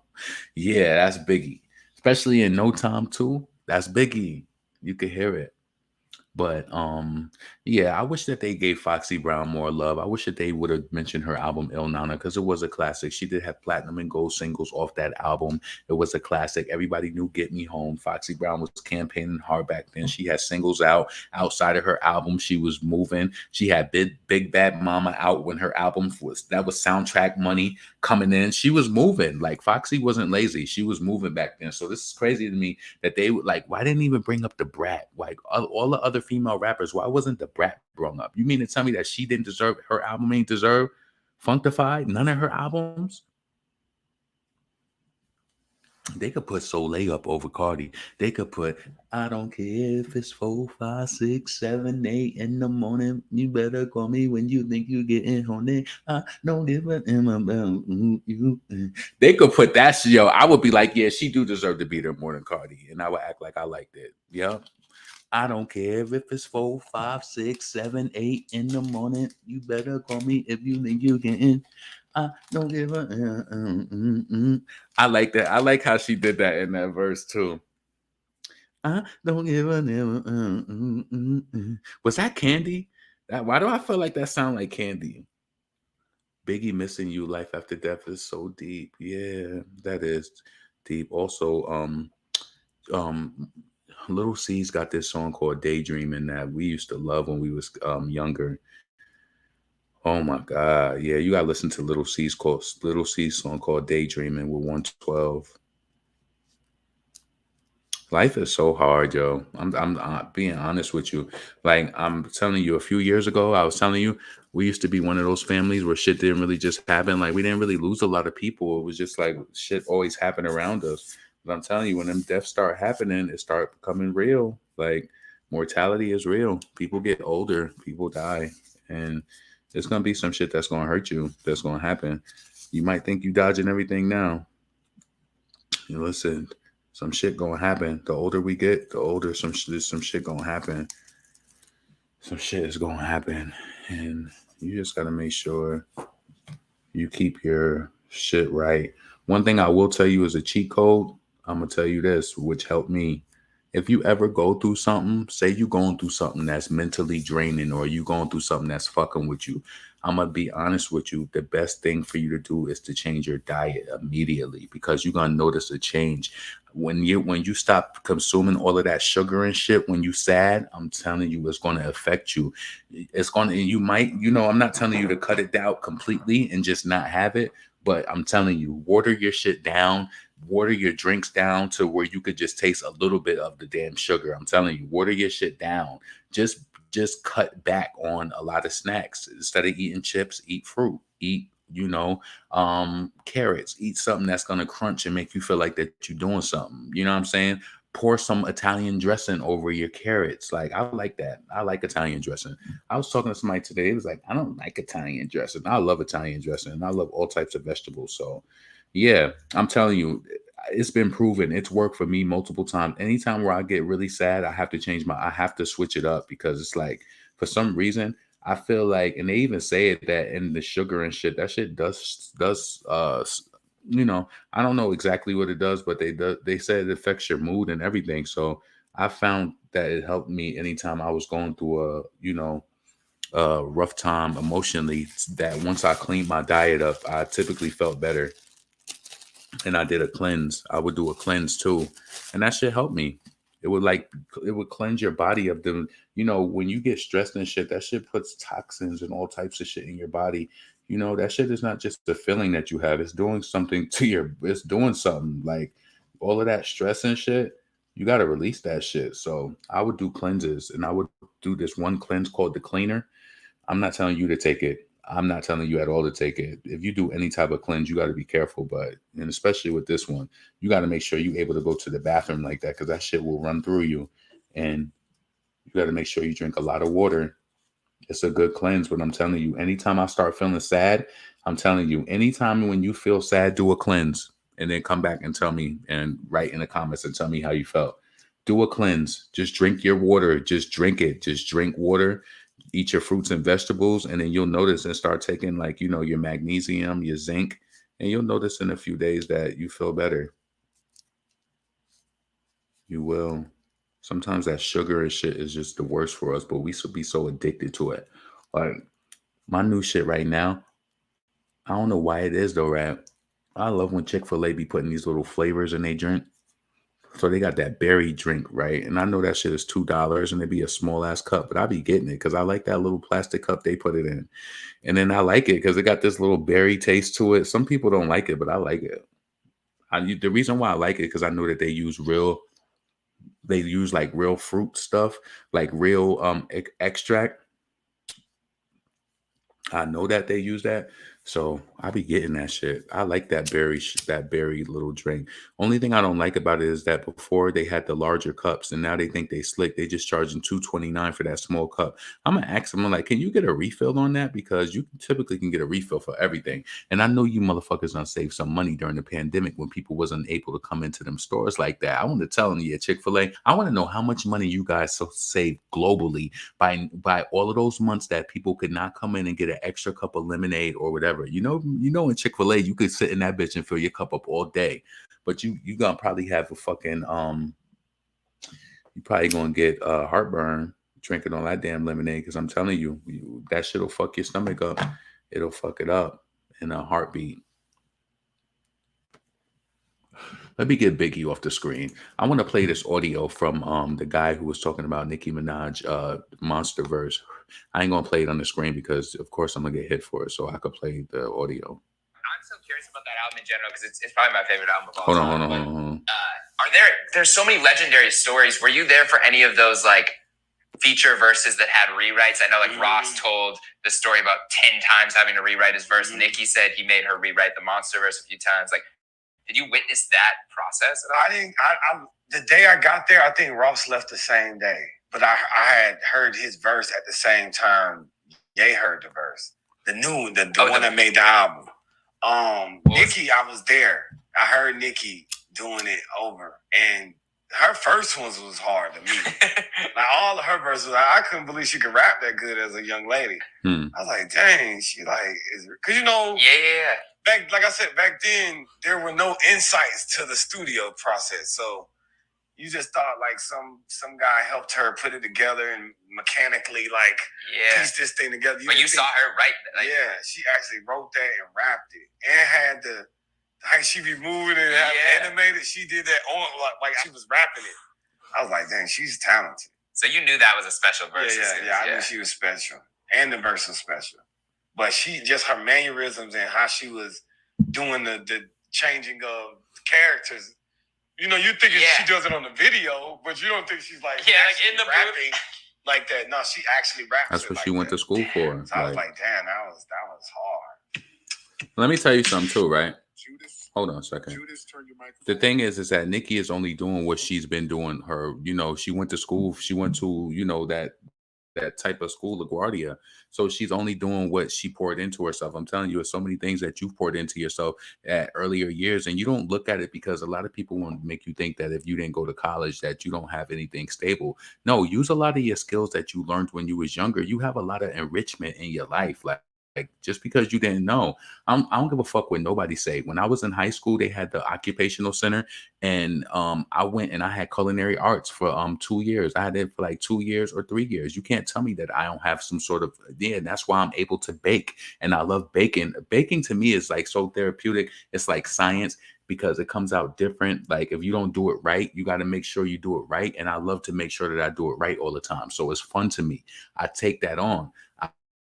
Yeah, that's Biggie. Especially in No Time too. That's Biggie. You could hear it. But yeah, I wish that they gave Foxy Brown more love. I wish that they would have mentioned her album Il Nana because it was a classic. She did have platinum and gold singles off that album. It was a classic. Everybody knew Get Me Home. Foxy Brown was campaigning hard back then. She had singles out outside of her album. She was moving. She had Big Bad Mama out when her album was soundtrack money coming in. She was moving. Like, Foxy wasn't lazy. She was moving back then. So this is crazy to me that they would, like, why didn't even bring up the Brat? Like, all the other female rappers, why wasn't the Brat brought up? You mean to tell me that she didn't deserve, her album ain't deserve Functified? None of her albums? They could put Soleil up over Cardi. They could put, I don't care if it's 4, 5, 6, 7, 8 in the morning. You better call me when you think you getting horny. I don't give a damn about you. They could put that shit, yo. I would be like, yeah, she do deserve to be there more than Cardi. And I would act like I liked it. Yeah. I don't care if it's 4, 5, 6, 7, 8 in the morning. You better call me if you think you can. I don't give a. I like that. I like how she did that in that verse too. I don't give a. Was that Candy? Why do I feel like that sound like Candy? Biggie Missing You, Life After Death is so deep. Yeah, that is deep. Also, Little C's got this song called Daydreaming that we used to love when we was younger. Oh my God. Yeah, you gotta listen to Little C's song called Daydreaming with 112. Life is so hard, yo. I'm being honest with you. Like, I'm telling you, a few years ago, I was telling you, we used to be one of those families where shit didn't really just happen. Like, we didn't really lose a lot of people. It was just like shit always happened around us. But I'm telling you, when them deaths start happening, it start becoming real. Like, mortality is real. People get older, people die, and there's gonna be some shit that's gonna hurt you. That's gonna happen. You might think you dodging everything now. You listen, some shit gonna happen. The older we get, the older some shit gonna happen. Some shit is gonna happen, and you just gotta make sure you keep your shit right. One thing I will tell you is a cheat code. I'm gonna tell you this, which helped me. If you ever go through something, say you going through something that's mentally draining, or you going through something that's fucking with you, I'm gonna be honest with you. The best thing for you to do is to change your diet immediately, because you're gonna notice a change when you stop consuming all of that sugar and shit. When you sad, I'm telling you, it's gonna affect you. It's gonna, you might, I'm not telling you to cut it down completely and just not have it, but I'm telling you, water your shit down. Water your drinks down to where you could just taste a little bit of the damn sugar. I'm telling you, water your shit down. Just cut back on a lot of snacks. Instead of eating chips, eat fruit. Eat, carrots. Eat something that's gonna crunch and make you feel like that you're doing something. You know what I'm saying? Pour some Italian dressing over your carrots. Like, I like that. I like Italian dressing. I was talking to somebody today. It was like, I don't like Italian dressing. I love Italian dressing, and I love all types of vegetables. So yeah, I'm telling you, it's been proven. It's worked for me multiple times. Anytime where I get really sad, I have to switch it up, because it's like, for some reason, I feel like, and they even say it, that in the sugar and shit, that shit I don't know exactly what it does, but they say it affects your mood and everything. So I found that it helped me anytime I was going through a rough time emotionally, that once I cleaned my diet up, I typically felt better. And I did a cleanse. I would do a cleanse too, and that shit helped me. It would cleanse your body of the, when you get stressed and shit, that shit puts toxins and all types of shit in your body. That shit is not just the feeling that you have. It's doing something to it's doing something, like all of that stress and shit. You got to release that shit. So I would do cleanses, and I would do this one cleanse called the cleaner. I'm not telling you to take it. I'm not telling you at all to take it. If you do any type of cleanse, you got to be careful. And especially with this one, you got to make sure you're able to go to the bathroom like that, because that shit will run through you. And you got to make sure you drink a lot of water. It's a good cleanse. But I'm telling you, anytime I start feeling sad, I'm telling you, anytime when you feel sad, do a cleanse, and then come back and tell me, and write in the comments and tell me how you felt. Do a cleanse. Just drink your water. Just drink it. Just drink water. Eat your fruits and vegetables, and then you'll notice, and start taking, like, your magnesium, your zinc, and you'll notice in a few days that you feel better. You will. Sometimes that sugar and shit is just the worst for us, but we should be so addicted to it. Like, my new shit right now, I don't know why it is though, Rap. I love when Chick-fil-A be putting these little flavors in their drink. So they got that berry drink, right? And I know that shit is $2, and it be a small ass cup, but I be getting it because I like that little plastic cup they put it in. And then I like it because it got this little berry taste to it. Some people don't like it, but I like it. The reason why I like it, because I know that they use like real fruit stuff, like real extract. I know that they use that. So I be getting that shit. I like that berry little drink. Only thing I don't like about it is that before they had the larger cups, and now they think they slick. They just charging $2.29 for that small cup. I'm gonna ask them, I'm like, can you get a refill on that? Because you typically can get a refill for everything. And I know you motherfuckers gonna save some money during the pandemic when people wasn't able to come into them stores like that. I want to tell them, yeah, Chick-fil-A, I want to know how much money you guys save globally by all of those months that people could not come in and get an extra cup of lemonade or whatever. In Chick-fil-A, you could sit in that bitch and fill your cup up all day, but you gonna probably have a fucking you probably gonna get heartburn drinking all that damn lemonade, because I'm telling you, that shit'll fuck your stomach up. It'll fuck it up in a heartbeat. Let me get Biggie off the screen. I want to play this audio from the guy who was talking about Nicki Minaj Monster Verse. I ain't gonna play it on the screen because, of course, I'm gonna get hit for it. So I could play the audio. I'm so curious about that album in general because it's probably my favorite album of all time. Hold on. There's so many legendary stories. Were you there for any of those like feature verses that had rewrites? I know like Ross told the story about 10 times having to rewrite his verse. Nicki said he made her rewrite the Monster Verse a few times. Like, did you witness that process at all? I didn't. The day I got there, I think Ross left the same day. But I had heard his verse at the same time Ye heard the verse. The one that made the album. Nicki, I was there. I heard Nicki doing it over. And her first ones was hard to me. Like all of her verses, I couldn't believe she could rap that good as a young lady. I was like, dang, she like, because Yeah. Back, like I said, back then, there were no insights to the studio process. So, You just thought like some guy helped her put it together and mechanically piece this thing together. But you saw her write that. Yeah, she actually wrote that and rapped it and had the how she be moving and animated. She did that on like she was rapping it. I was like, dang, she's talented. So you knew that was a special verse. Yeah. I knew she was special, and the verse was special. But she just her mannerisms and how she was doing the changing of characters. You know, you think she does it on the video, but you don't think she's like in the rapping like that. No, she actually raps. That's what she went to school for. So I was like, damn, that was hard. Let me tell you something too, right? Hold on a second. The thing is that Nicki is only doing what she's been doing. Her, you know, she went to school. She went to, you know, that type of school, LaGuardia. So she's only doing what she poured into herself. I'm telling you, there's so many things that you've poured into yourself at earlier years, and you don't look at it because a lot of people want to make you think that if you didn't go to college that you don't have anything stable. No, use a lot of your skills that you learned when you was younger. You have a lot of enrichment in your life. Like just because you didn't know, I don't give a fuck what nobody say. When I was in high school, they had the occupational center, and I went and I had culinary arts for 2 years. I had it for like 2 years or 3 years. You can't tell me that I don't have some sort of that's why I'm able to bake, and I love baking. Baking to me is like so therapeutic. It's like science because it comes out different. Like if you don't do it right, you got to make sure you do it right, and I love to make sure that I do it right all the time. So it's fun to me. I take that on.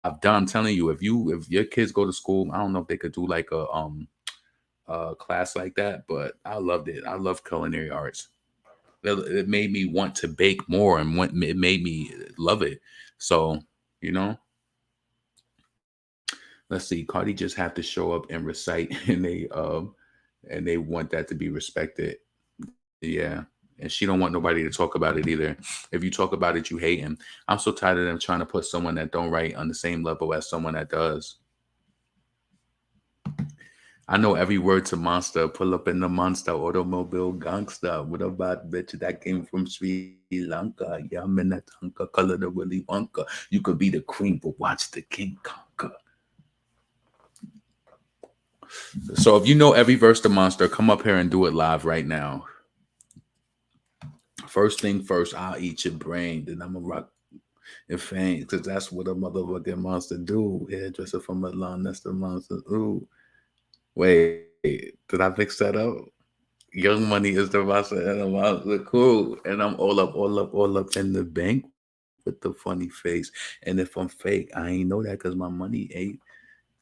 I'm telling you, if your kids go to school, I don't know if they could do like a class like that, but I loved it. I love culinary arts. It made me want to bake more, and it made me love it. So, you know, let's see. Cardi just have to show up and recite, and they want that to be respected. Yeah. And she don't want nobody to talk about it either. If you talk about it, you hate him. I'm so tired of them trying to put someone that don't write on the same level as someone that does. I know every word to Monster. Pull up in the Monster automobile gangster. What about bitch that came from Sri Lanka? Yeah, I'm in that Tonka, color the Willy Wonka. You could be the queen, but watch the king conquer. So if you know every verse to Monster, come up here and do it live right now. First thing first, I'll eat your brain. Then I'm going to rock your fangs, because that's what a motherfucking monster do. Hairdresser from Milan, that's the monster. Ooh. Wait, did I mix that up? Young Money is the monster and the monster. Cool. And I'm all up in the bank with the funny face. And if I'm fake, I ain't know that because my money ain't.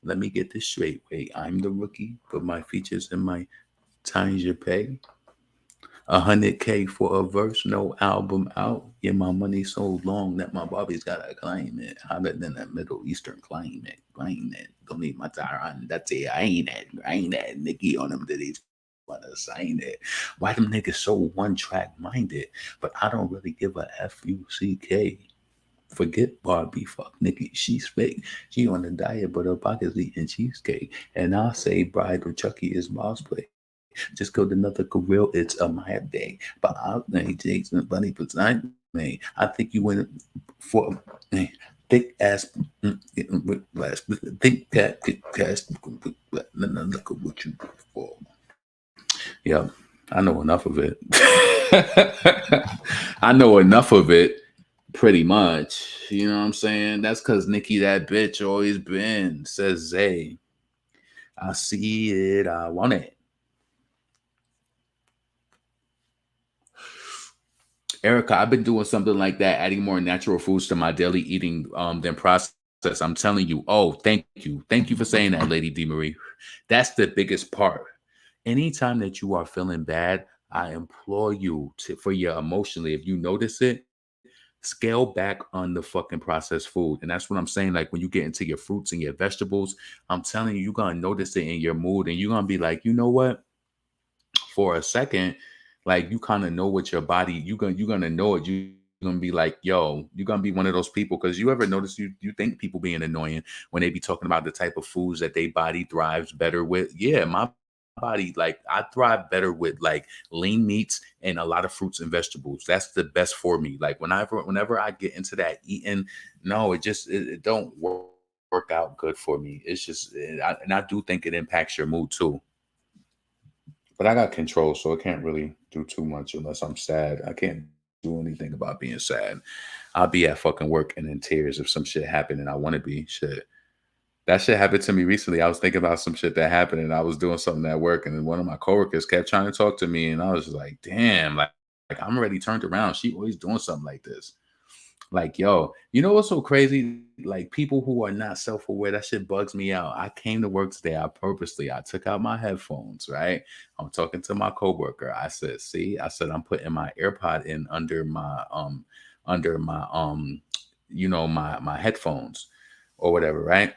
Let me get this straight. Wait, I'm the rookie, but my features and my times you pay. 100K for a verse, no album out. Yeah, my money so long that my Bobby's gotta claim it. Hotter than that Middle Eastern climate. Claim it. Don't need my tire on. That's it. I ain't that Nicki on them that he's wanna sign it. Why them niggas so one track minded? But I don't really give a F-U-C-K. Forget Barbie, fuck Nicki, she's fake. She on a diet, but her pocket's eating cheesecake. And I'll say Bridal Chucky is boss play. Just go to another career, it's a mad day. But I'll think Jason Bunny beside me. I think you went for thick ass with glass. Think that cast. Look at what you go for. Yeah, I know enough of it. I know enough of it. Pretty much. You know what I'm saying? That's because Nicki that bitch always been, says Zay. I see it, I want it. Erica, I've been doing something like that, adding more natural foods to my daily eating than processed. I'm telling you. Oh, thank you. Thank you for saying that, Lady D. Marie. That's the biggest part. Anytime that you are feeling bad, I implore you for your emotionally, if you notice it, scale back on the fucking processed food. And that's what I'm saying. Like when you get into your fruits and your vegetables, I'm telling you, you're going to notice it in your mood, and you're going to be like, you know what? For a second, like you kind of know what your body, you're gonna know it. You're gonna be like, yo, you're gonna be one of those people. Because you ever notice you think people being annoying when they be talking about the type of foods that their body thrives better with. Yeah, my body, like I thrive better with like lean meats and a lot of fruits and vegetables. That's the best for me. Like whenever I get into that eating, no, it don't work out good for me. It's just, and I do think it impacts your mood too. But I got control, so I can't really do too much unless I'm sad. I can't do anything about being sad. I'll be at fucking work and in tears if some shit happened and I want to be. Shit. That shit happened to me recently. I was thinking about some shit that happened and I was doing something at work and then one of my coworkers kept trying to talk to me and I was just like, damn, like I'm already turned around. She always doing something like this. Like, yo, you know what's so crazy? Like people who are not self-aware, that shit bugs me out. I came to work today. I took out my headphones, right? I'm talking to my coworker. I said, I'm putting my AirPod in under my my headphones or whatever, right?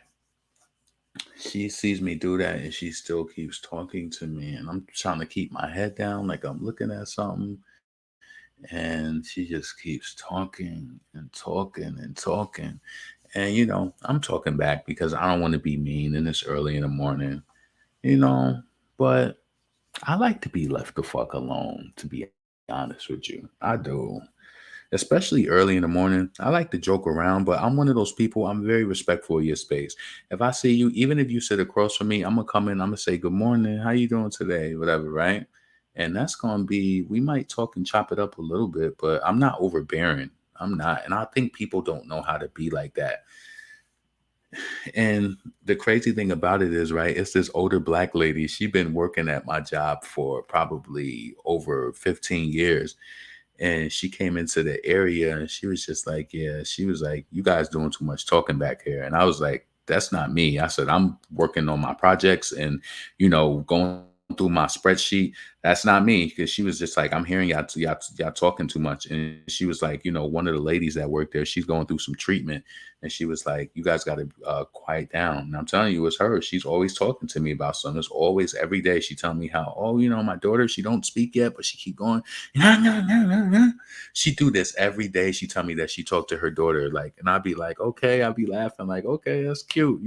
She sees me do that and she still keeps talking to me and I'm trying to keep my head down like I'm looking at something and she just keeps talking and talking and talking and I'm talking back because I don't want to be mean and it's early in the morning, but I like to be left the fuck alone, to be honest with you. I do. Especially early in the morning. I like to joke around, but I'm one of those people, I'm very respectful of your space. If I see you, even if you sit across from me, I'm going to come in, I'm going to say, good morning, how you doing today? Whatever, right? And that's going to be, we might talk and chop it up a little bit, but I'm not overbearing. I'm not. And I think people don't know how to be like that. And the crazy thing about it is, right, it's this older black lady. She's been working at my job for probably over 15 years. And she came into the area and she was just like, yeah, she was like, you guys doing too much talking back here. And I was like, that's not me. I said, I'm working on my projects and, going through my spreadsheet. That's not me. Because she was just like, I'm hearing y'all talking too much. And she was like, one of the ladies that worked there, she's going through some treatment. And she was like, you guys got to quiet down. And I'm telling you, it's her. She's always talking to me about something. It's always every day. She telling me how, my daughter, she don't speak yet, but she keep going. She do this every day. She tell me that she talked to her daughter. Like, and I'd be like, okay. I'd be laughing like, okay, that's cute.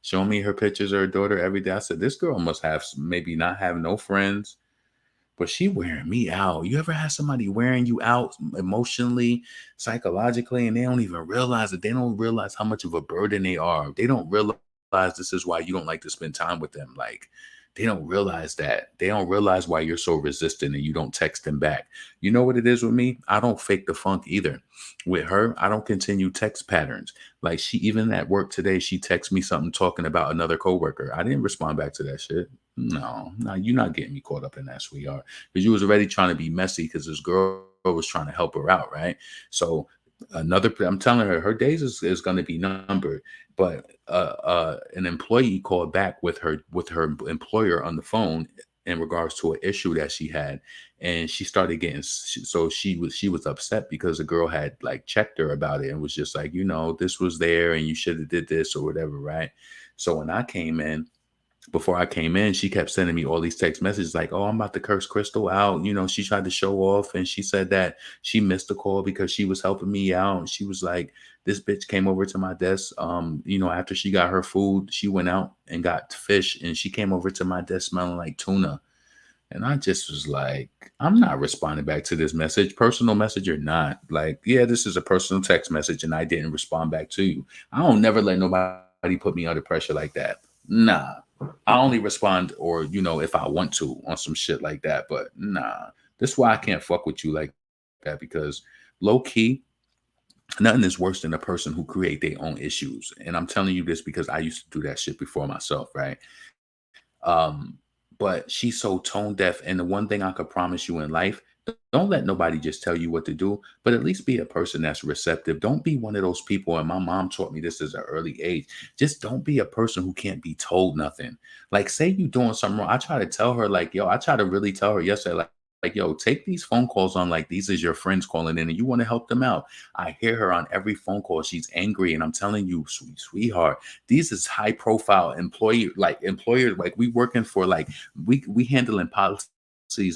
Show me her pictures of her daughter every day. I said, this girl must have maybe not have no friends, but she wearing me out. You ever had somebody wearing you out emotionally, psychologically, and they don't even realize it? They don't realize how much of a burden they are. They don't realize this is why you don't like to spend time with them. Like, they don't realize that. They don't realize why you're so resistant and you don't text them back. You know what it is with me? I don't fake the funk either. With her, I don't continue text patterns. Like even at work today, she texted me something talking about another coworker. I didn't respond back to that shit. No, you're not getting me caught up in that, sweetheart. Because you was already trying to be messy because this girl was trying to help her out, right? So I'm telling her days is going to be numbered. But an employee called back with her employer on the phone in regards to an issue that she had, and she started getting she was upset because the girl had like checked her about it and was just like, this was there and you should have did this or whatever, right? So when before I came in, she kept sending me all these text messages like, oh, I'm about to curse Crystal out. She tried to show off and she said that she missed the call because she was helping me out. And she was like, this bitch came over to my desk. After she got her food, she went out and got fish and she came over to my desk smelling like tuna. And I just was like, I'm not responding back to this message, personal message or not. Like, yeah, this is a personal text message and I didn't respond back to you. I don't never let nobody put me under pressure like that. Nah. I only respond or, if I want to on some shit like that. But nah, this is why I can't fuck with you like that, because low key, nothing is worse than a person who create their own issues. And I'm telling you this because I used to do that shit before myself, right? But she's so tone deaf. And the one thing I could promise you in life, don't let nobody just tell you what to do, but at least be a person that's receptive. Don't be one of those people. And my mom taught me this at an early age. Just don't be a person who can't be told nothing. Like, say you doing something wrong. I try to tell her, like, yo, I try to really tell her yesterday, like, yo, take these phone calls on like these is your friends calling in and you want to help them out. I hear her on every phone call. She's angry. And I'm telling you, sweetheart, these is high profile employers, like we working for, like, we handling policies.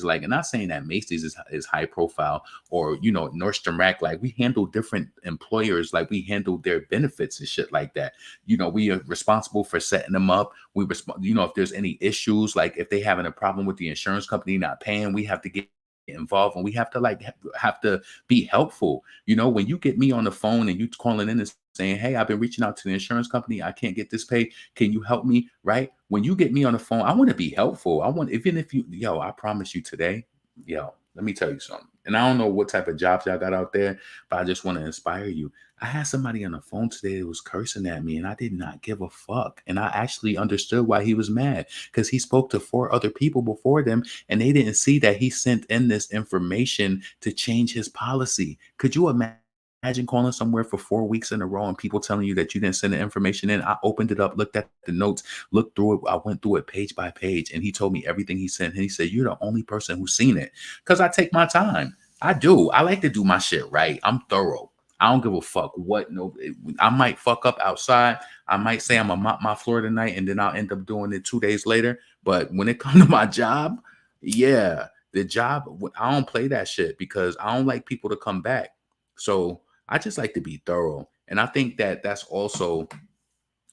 Like, and not saying that Macy's is high profile or, Nordstrom Rack. Like, we handle different employers. Like, we handle their benefits and shit like that. We are responsible for setting them up. We respond, if there's any issues, like if they having a problem with the insurance company not paying, we have to get involved, and we have to be helpful. You know, when you get me on the phone and you calling in and saying, hey, I've been reaching out to the insurance company, I can't get this paid, can you help me? Right? When you get me on the phone, I want to be helpful. I want, even if I promise you today, let me tell you something. And I don't know what type of jobs y'all got out there, but I just want to inspire you. I had somebody on the phone today that was cursing at me, and I did not give a fuck. And I actually understood why he was mad, because he spoke to 4 other people before them, and they didn't see that he sent in this information to change his policy. Could you imagine calling somewhere for 4 weeks in a row and people telling you that you didn't send the information in? I opened it up, looked at the notes, looked through it. I went through it page by page, and he told me everything he sent. And he said, you're the only person who's seen it, because I take my time. I do. I like to do my shit right. I'm thorough. I don't give a fuck what. No, I might fuck up outside. I might say I'm gonna mop my floor tonight, and then I'll end up doing it 2 days later. But when it comes to my job, the job, I don't play that shit, because I don't like people to come back. So I just like to be thorough. And I think that that's also,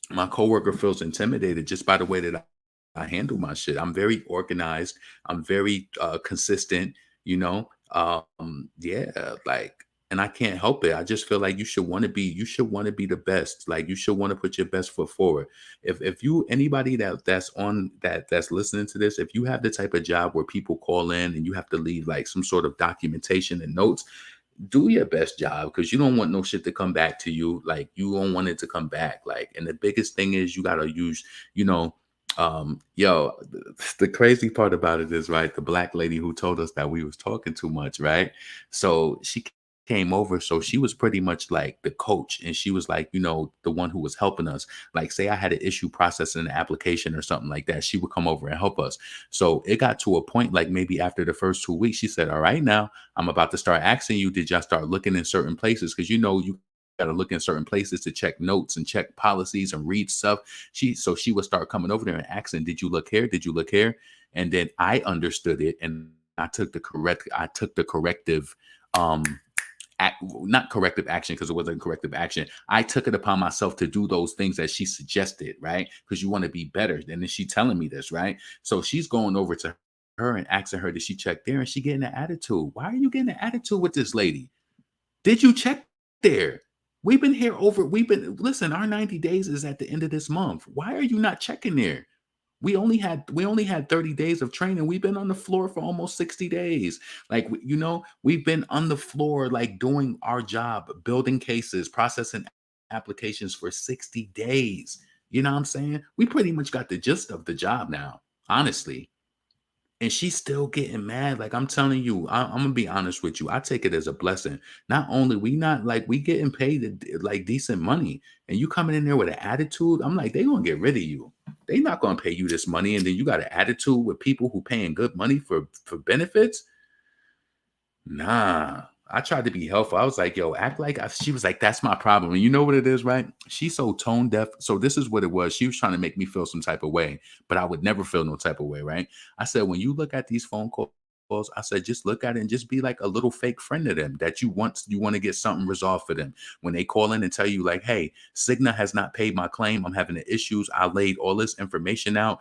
my coworker feels intimidated just by the way that I handle my shit. I'm very organized. I'm very consistent, and I can't help it. I just feel like you should want to be the best. Like, you should want to put your best foot forward. If you, anybody that's listening to this, if you have the type of job where people call in and you have to leave like some sort of documentation and notes, do your best job, because you don't want no shit to come back to you. Like, you don't want it to come back. Like, and the biggest thing is you gotta use, the crazy part about it is, right, the black lady who told us that we was talking too much, right? So she came over, so she was pretty much like the coach, and she was like, the one who was helping us. Like, say I had an issue processing an application or something like that, she would come over and help us. So it got to a point, like maybe after the first 2 weeks, she said, all right, now I'm about to start asking you, did y'all start looking in certain places? Because you got to look in certain places to check notes and check policies and read stuff. So she would start coming over there and asking, did you look here? Did you look here? And then I understood it, and I took the corrective, not corrective action, because it wasn't corrective action. I took it upon myself to do those things that she suggested, right? Because you want to be better. And then she telling me this, right? So she's going over to her and asking her, did she check there? And she getting an attitude. Why are you getting an attitude with this lady? Did you check there? We've been here listen, our 90 days is at the end of this month. Why are you not checking there? We only had 30 days of training. We've been on the floor for almost 60 days. Like, we've been on the floor, like doing our job, building cases, processing applications for 60 days. You know what I'm saying? We pretty much got the gist of the job now, honestly. And she's still getting mad. Like, I'm telling you, I'm gonna be honest with you. I take it as a blessing. Not only we getting paid like decent money, and you coming in there with an attitude, I'm like, they gonna get rid of you. They not gonna pay you this money, and then you got an attitude with people who paying good money for benefits. Nah. I tried to be helpful. I was like, yo, act like she was like, that's my problem. And you know what it is, right? She's so tone deaf. So this is what it was. She was trying to make me feel some type of way, but I would never feel no type of way, right? I said, when you look at these phone calls, I said, just look at it and just be like a little fake friend to them that you want to get something resolved for them. When they call in and tell you like, hey, Cigna has not paid my claim. I'm having the issues. I laid all this information out,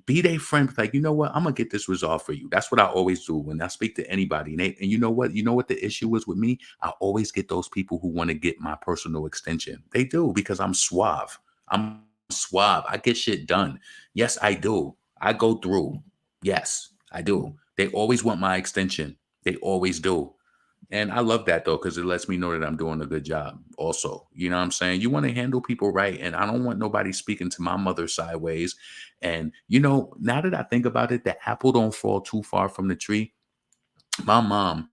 be they friend, like, you know what, I'm gonna get this resolved for you. That's what I always do when I speak to anybody. And you know what the issue is with me? I always get those people who want to get my personal extension. They do, because I'm suave. I get shit done. Yes, I do. I go through. Yes, I do. They always want my extension. They always do. And I love that, though, because it lets me know that I'm doing a good job also. You know what I'm saying? You want to handle people right. And I don't want nobody speaking to my mother sideways. And, now that I think about it, the apple don't fall too far from the tree. My mom,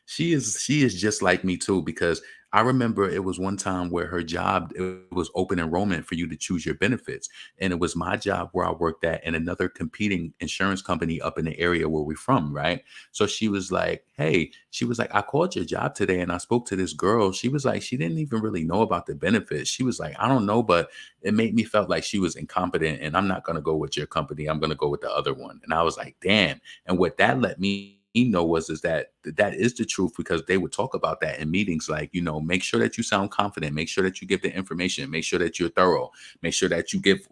she is just like me, too, because I remember it was one time where her job, it was open enrollment for you to choose your benefits. And it was my job where I worked at and another competing insurance company up in the area where we're from, right? So she was like, hey, I called your job today and I spoke to this girl. She was like, she didn't even really know about the benefits. She was like, I don't know, but it made me felt like she was incompetent, and I'm not going to go with your company. I'm going to go with the other one. And I was like, damn. And what that let me know is that is the truth, because they would talk about that in meetings, like, make sure that you sound confident, make sure that you give the information, make sure that you're thorough, make sure that you give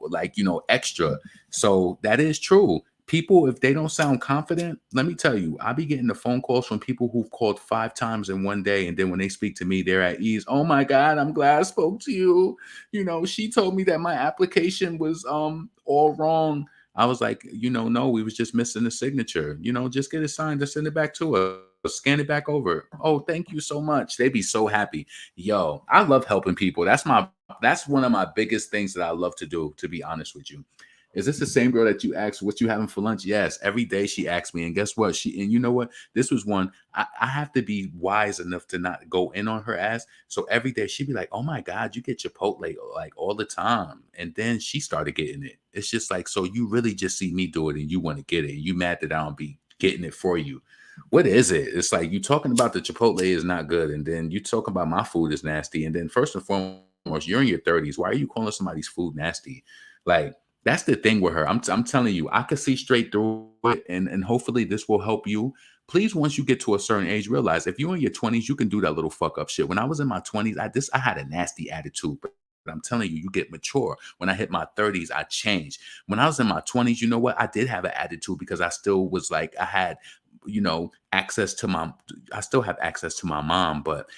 extra. So that is true. people, if they don't sound confident, let me tell you, I be getting the phone calls from people who've called 5 times in one day, and then when they speak to me, they're at ease. Oh my God, I'm glad I spoke to you. You know, she told me that my application was all wrong. I was like, no, we was just missing the signature. Just get it signed and send it back to us. Scan it back over. Oh, thank you so much. They'd be so happy. Yo, I love helping people. That's one of my biggest things that I love to do, to be honest with you. Is this the same girl that you asked what you having for lunch? Yes. Every day she asks me. And guess what? And you know what? This was one. I have to be wise enough to not go in on her ass. So every day she'd be like, oh my God, you get Chipotle like all the time. And then she started getting it. It's just like, so you really just see me do it and you want to get it. You mad that I don't be getting it for you. What is it? It's like you talking about the Chipotle is not good. And then you talking about my food is nasty. And then first and foremost, you're in your 30s. Why are you calling somebody's food nasty? Like, that's the thing with her. I'm telling you, I could see straight through it, and hopefully this will help you. Please, once you get to a certain age, realize if you're in your 20s, you can do that little fuck up shit. When I was in my 20s, I had a nasty attitude, but I'm telling you, you get mature. When I hit my 30s, I changed. When I was in my 20s, you know what? I did have an attitude because I still was like, I had, I still have access to my mom, but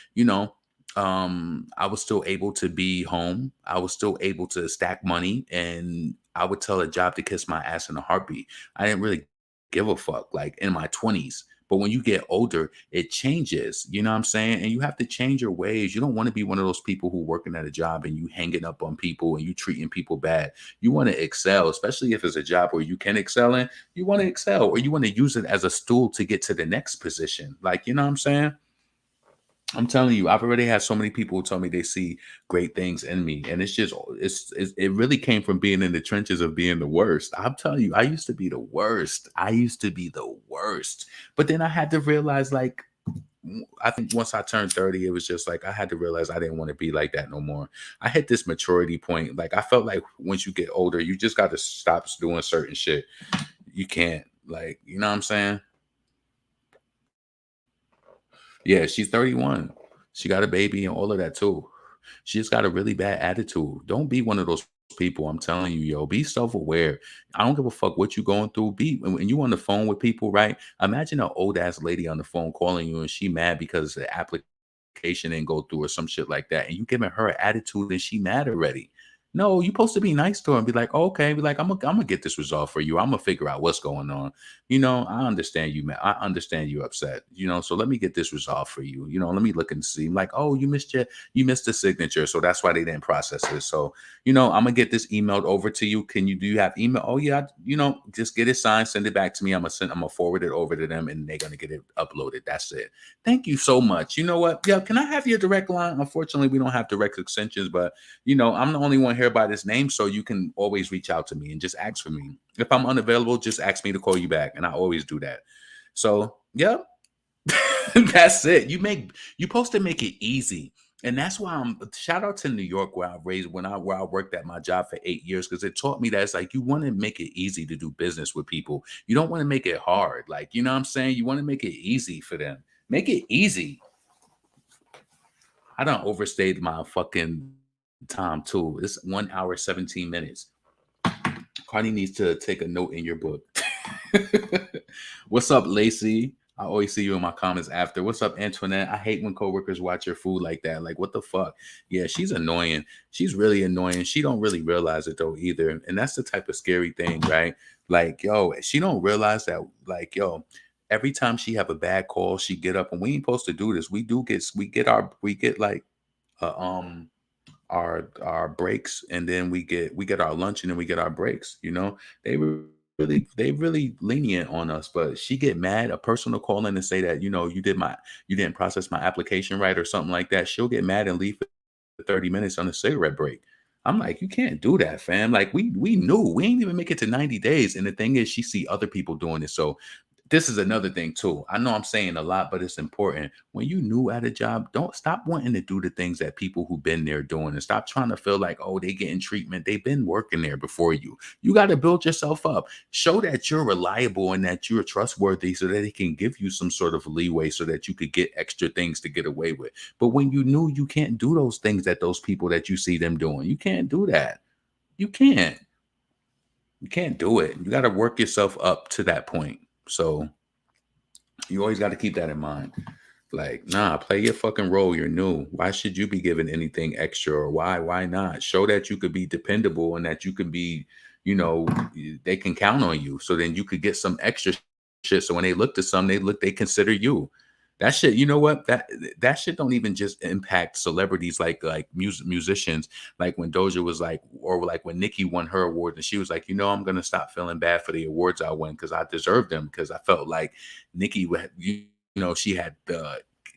I was still able to be home. I was still able to stack money, and I would tell a job to kiss my ass in a heartbeat. I didn't really give a fuck like in my 20s. But when you get older, it changes. You know what I'm saying? And you have to change your ways. You don't want to be one of those people who working at a job and you hanging up on people and you treating people bad. You want to excel, especially if it's a job where you can excel in. You want to excel, or you want to use it as a stool to get to the next position. Like, you know what I'm saying? I'm telling you, I've already had so many people who tell me they see great things in me. And it really came from being in the trenches of being the worst. I'm telling you, I used to be the worst. But then I had to realize, like, I think once I turned 30, it was just like, I had to realize I didn't want to be like that no more. I hit this maturity point. Like, I felt like once you get older, you just got to stop doing certain shit. You can't, like, you know what I'm saying? Yeah, she's 31. She got a baby and all of that too. She just got a really bad attitude. Don't be one of those people. I'm telling you, yo, be self-aware. I don't give a fuck what you're going through. When you on the phone with people, right? Imagine an old ass lady on the phone calling you and she mad because the application didn't go through or some shit like that. And you giving her an attitude and she mad already. No, you're supposed to be nice to her and be like, okay, be like, I'm gonna get this resolved for you. I'm gonna figure out what's going on. I understand you, man. I understand you upset. So let me get this resolved for you. Let me look and see. Like, oh, you missed the signature, so that's why they didn't process it. So, I'm gonna get this emailed over to you. Do you have email? Oh yeah, just get it signed, send it back to me. I'm gonna forward it over to them, and they're gonna get it uploaded. That's it. Thank you so much. You know what? Yeah, can I have your direct line? Unfortunately, we don't have direct extensions, but I'm the only one here by this name, so you can always reach out to me and just ask for me. If I'm unavailable, just ask me to call you back, and I always do that. So, yeah, that's it. You're supposed to make it easy, and that's why shout out to New York, where I worked at my job for 8 years, because it taught me that it's like you want to make it easy to do business with people. You don't want to make it hard, like, you know what I'm saying? You want to make it easy for them. Make it easy. I don't overstayed my fucking time too. It's 1 hour 17 minutes. Cardi needs to take a note in your book. What's up, Lacey? I always see you in my comments after. What's up, Antoinette? I hate when coworkers watch your food like that. Like, what the fuck? Yeah, she's annoying. She's really annoying. She don't really realize it though either. And that's the type of scary thing, right? Like, yo, she don't realize that, like, yo, every time she have a bad call, she get up, and we ain't supposed to do this. We get our breaks, and then we get our lunch, and then we get our breaks. They really lenient on us, but she get mad. A person will call in and say that, you didn't process my application right or something like that. She'll get mad and leave for 30 minutes on a cigarette break. I'm like, you can't do that, fam. Like, we knew we ain't even make it to 90 days. And the thing is, she see other people doing it. So this is another thing too. I know I'm saying a lot, but it's important. When you new at a job, don't stop wanting to do the things that people who've been there doing, and stop trying to feel like, oh, they getting treatment. They've been working there before you. You got to build yourself up. Show that you're reliable and that you're trustworthy, so that they can give you some sort of leeway so that you could get extra things to get away with. But when you knew, you can't do those things that those people that you see them doing. You can't do that. You can't. You can't do it. You got to work yourself up to that point. So you always got to keep that in mind. Like, nah, play your fucking role. You're new. Why should you be given anything extra? Or why not? Show that you could be dependable and that you can be, you know, they can count on you. So then you could get some extra shit. So when they look to some, they consider you. That shit, you know what? That shit don't even just impact celebrities like musicians. Like when Doja was like, or like when Nicki won her award, and she was like, I'm gonna stop feeling bad for the awards I won because I deserved them, because I felt like Nicki, she had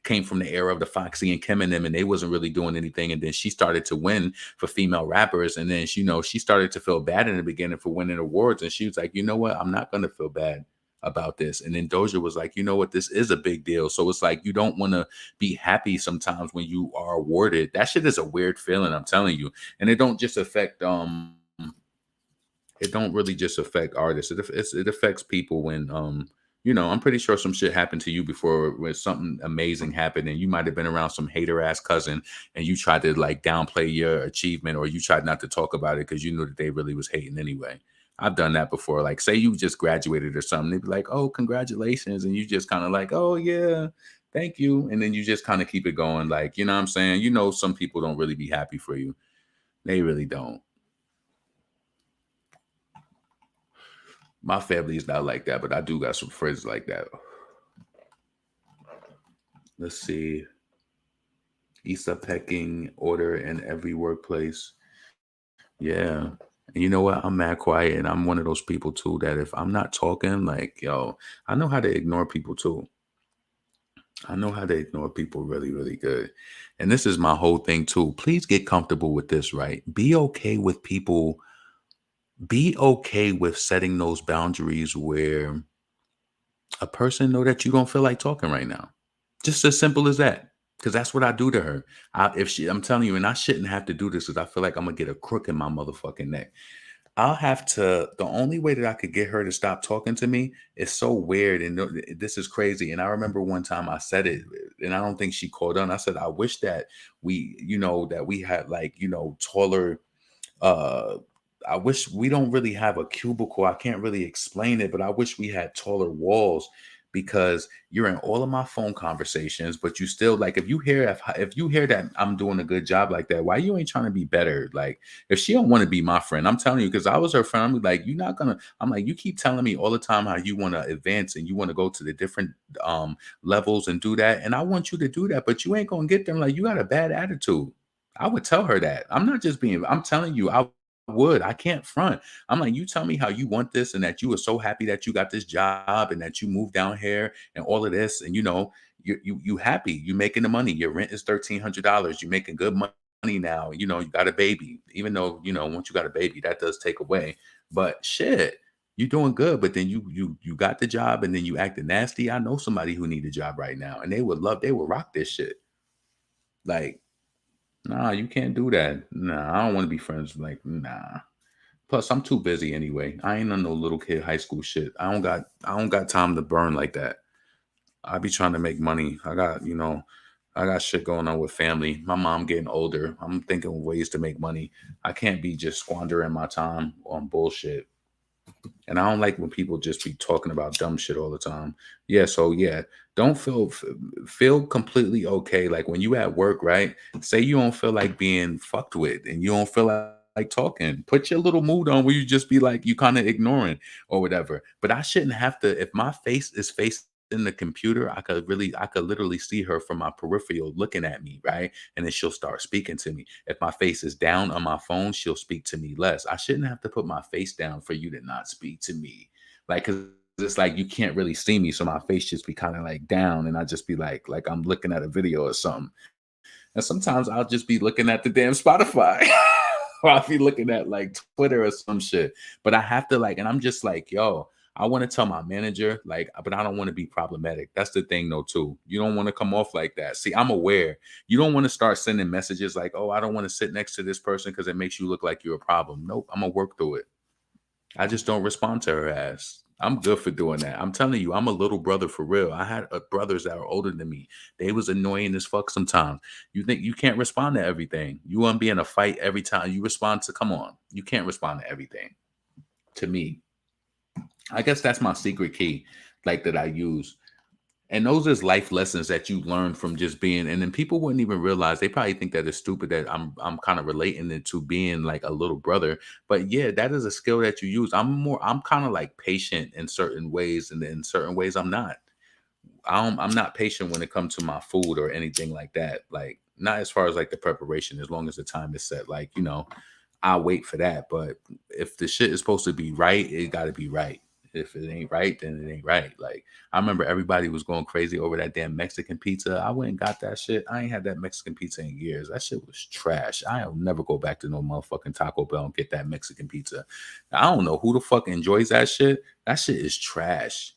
came from the era of the Foxy and Kim and them, and they wasn't really doing anything. And then she started to win for female rappers, and then she started to feel bad in the beginning for winning awards, and she was like, you know what? I'm not gonna feel bad about this. And then Doja was like, you know what, this is a big deal. So it's like, you don't want to be happy sometimes when you are awarded. That shit is a weird feeling, I'm telling you. And it don't just affect it don't really just affect artists. It affects people when I'm pretty sure some shit happened to you before, when something amazing happened and you might have been around some hater ass cousin and you tried to like downplay your achievement, or you tried not to talk about it because you knew that they really was hating anyway. I've done that before. Like, say you just graduated or something, they'd be like, "Oh, congratulations," and you just kind of like, "Oh yeah, thank you," and then you just kind of keep it going. Like, you know what I'm saying? Some people don't really be happy for you. They really don't. My family is not like that, but I do got some friends like that. Let's see. East pecking order in every workplace. Yeah. And you know what? I'm mad quiet, and I'm one of those people too that if I'm not talking, like, yo, I know how to ignore people too. I know how to ignore people really, really good. And this is my whole thing too. Please get comfortable with this, right? Be okay with people. Be okay with setting those boundaries where a person know that you don't feel like talking right now. Just as simple as that. Because that's what I do to her. I'm telling you, and I shouldn't have to do this because I feel like I'm gonna get a crook in my motherfucking neck. I'll have to. The only way that I could get her to stop talking to me is so weird, and this is crazy. And I remember one time I said it, and I don't think she caught on. I said, "I wish that that we had like taller." Uh, I wish we don't really have a cubicle. I can't really explain it, but I wish we had taller walls, because you're in all of my phone conversations, but you still like, if you hear that I'm doing a good job like that, why you ain't trying to be better? Like, if she don't want to be my friend, I'm telling you, because I was her friend, I'm like, you're not gonna. I'm like, you keep telling me all the time how you want to advance and you want to go to the different levels and do that, and I want you to do that, but you ain't gonna get them. Like, you got a bad attitude. I would tell her that. I'm not just being. I'm telling you, I would. I can't front. I'm like, you tell me how you want this, and that you were so happy that you got this job and that you moved down here and all of this, and you happy, you making the money. Your rent is $1,300. You making good money now. You got a baby. Even though once you got a baby, that does take away. But shit, you doing good. But then you got the job, and then you acting nasty. I know somebody who need a job right now, and they would rock this shit. Like, nah, you can't do that. Nah, I don't want to be friends. Like, nah. Plus, I'm too busy anyway. I ain't on no little kid high school shit. I don't got time to burn like that. I be trying to make money. I got shit going on with family. My mom getting older. I'm thinking of ways to make money. I can't be just squandering my time on bullshit. And I don't like when people just be talking about dumb shit all the time. Yeah, so yeah, don't feel completely okay. Like when you at work, right? Say you don't feel like being fucked with, and you don't feel like talking. Put your little mood on where you just be like, you kind of ignoring or whatever. But I shouldn't have to. If my face is facing the computer, I could literally see her from my peripheral looking at me, right? And then she'll start speaking to me. If my face is down on my phone, she'll speak to me less. I shouldn't have to put my face down for you to not speak to me. Like, cause it's like you can't really see me, so my face just be kind of like down, and I just be like I'm looking at a video or something. And sometimes I'll just be looking at the damn Spotify. Or I'll be looking at like Twitter or some shit. But I have to and I'm just like, yo, I want to tell my manager, but I don't want to be problematic. That's the thing though, too. You don't want to come off like that. See, I'm aware. You don't want to start sending messages like, oh, I don't want to sit next to this person because it makes you look like you're a problem. Nope, I'm going to work through it. I just don't respond to her ass. I'm good for doing that. I'm telling you, I'm a little brother for real. I had brothers that are older than me. They was annoying as fuck sometimes. You think you can't respond to everything. You want to be in a fight every time you respond to, come on. You can't respond to everything. to me. I guess that's my secret key, like that I use. And those is life lessons that you learn from just being, and then people wouldn't even realize. They probably think that it's stupid that I'm kind of relating it to being like a little brother. But yeah, that is a skill that you use. I'm kind of like patient in certain ways, and in certain ways I'm not. I'm not patient when it comes to my food or anything like that. Like not as far as like the preparation, as long as the time is set. Like, I'll wait for that. But if the shit is supposed to be right, it gotta be right. If it ain't right, then it ain't right. Like I remember everybody was going crazy over that damn Mexican pizza. I went and got that shit. I ain't had that Mexican pizza in years. That shit was trash. I'll never go back to no motherfucking Taco Bell and get that Mexican pizza. I don't know who the fuck enjoys that shit. That shit is trash.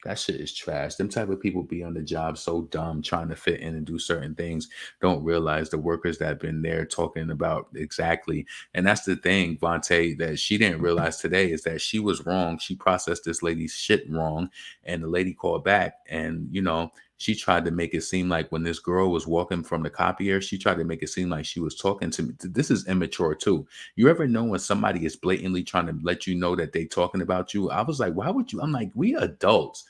That shit is trash. Them type of people be on the job so dumb, trying to fit in and do certain things, don't realize the workers that have been there talking about exactly. And that's the thing, Vontae, that she didn't realize today is that she was wrong. She processed this lady's shit wrong. And the lady called back and, she tried to make it seem like when this girl was walking from the copier, she tried to make it seem like she was talking to me. This is immature too. You ever know when somebody is blatantly trying to let you know that they talking about you? I was like, why would you? I'm like, we adults.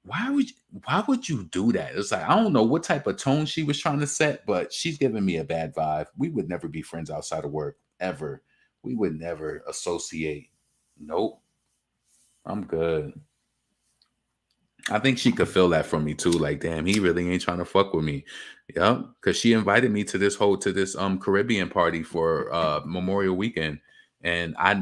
Why would you do that? It's like, I don't know what type of tone she was trying to set, but she's giving me a bad vibe. We would never be friends outside of work, ever. We would never associate. Nope. I'm good. I think she could feel that from me too. Like, damn, he really ain't trying to fuck with me. Yeah, because she invited me to this Caribbean party for Memorial Weekend. And I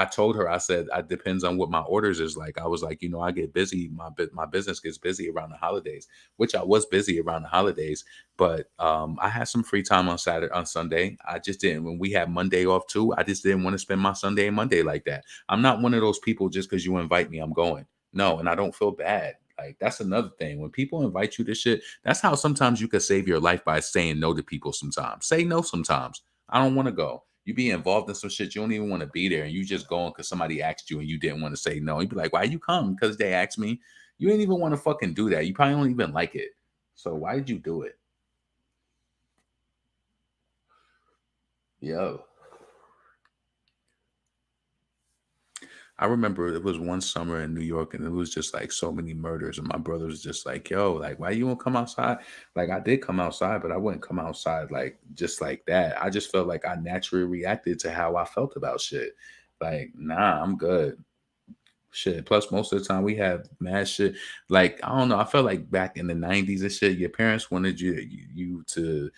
told her, I said, it depends on what my orders is like. I was like, I get busy. My business gets busy around the holidays, which I was busy around the holidays. But I had some free time on Sunday. I just didn't. When we had Monday off too, I just didn't want to spend my Sunday and Monday like that. I'm not one of those people just because you invite me, I'm going. No, and I don't feel bad. Like that's another thing. When people invite you to shit, that's how sometimes you could save your life by saying no to people sometimes. Say no sometimes. I don't want to go. You be involved in some shit, you don't even want to be there, and you just going because somebody asked you and you didn't want to say no. You'd be like, why you come? Because they asked me. You ain't even want to fucking do that. You probably don't even like it. So why did you do it? Yo. I remember it was one summer in New York and it was just like so many murders. And my brother was just like, yo, like, why you won't come outside? Like, I did come outside, but I wouldn't come outside like just like that. I just felt like I naturally reacted to how I felt about shit. Like, nah, I'm good. Shit. Plus, most of the time we have mad shit. Like, I don't know. I felt like back in the 90s and shit, your parents wanted you to,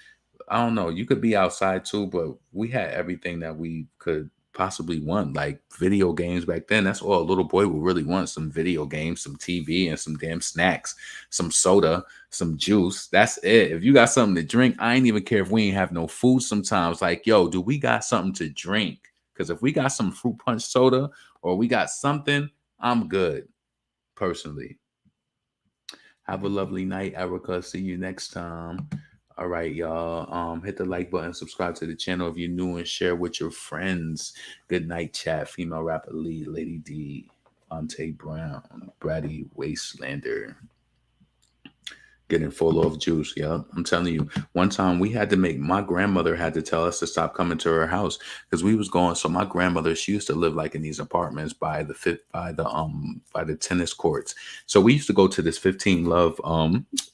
I don't know, you could be outside too, but we had everything that we could possibly want. Like video games back then, that's all a little boy would really want: some video games, some TV, and some damn snacks, some soda, some juice. That's it. If you got something to drink, I ain't even care if we ain't have no food sometimes. Like, yo, do we got something to drink? Because if we got some fruit punch soda or we got something, I'm good, personally. Have a lovely night, Erica. See you next time. All right, y'all. Hit the like button, subscribe to the channel if you're new, and share with your friends. Good night, chat. Female rapper Lee, Lady D, Ante Brown, Brady Wastelander. Getting full of juice. Yeah, I'm telling you. One time we had to my grandmother had to tell us to stop coming to her house because we was going. So my grandmother, she used to live like in these apartments by the tennis courts. So we used to go to this 15 Love.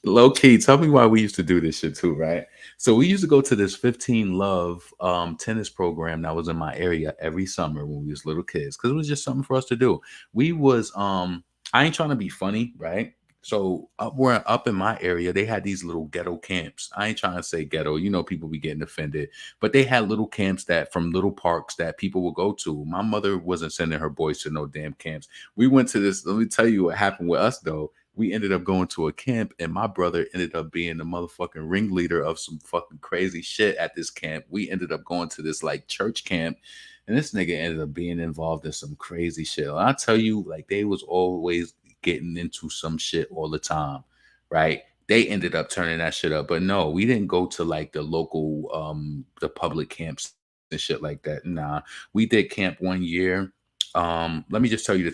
Low key, tell me why we used to do this shit too, right? So we used to go to this 15 Love tennis program that was in my area every summer when we was little kids, because it was just something for us to do. We was I ain't trying to be funny, right? So up in my area, they had these little ghetto camps. I ain't trying to say ghetto, people be getting offended, but they had little camps that from little parks that people would go to. My mother wasn't sending her boys to no damn camps. We went to this. Let me tell you what happened with us though. We ended up going to a camp and my brother ended up being the motherfucking ringleader of some fucking crazy shit at this camp. We ended up going to this like church camp. And this nigga ended up being involved in some crazy shit. And I tell you, like, they was always getting into some shit all the time, right? They ended up turning that shit up. But no, we didn't go to like the local the public camps and shit like that. Nah, we did camp one year. Let me just tell you the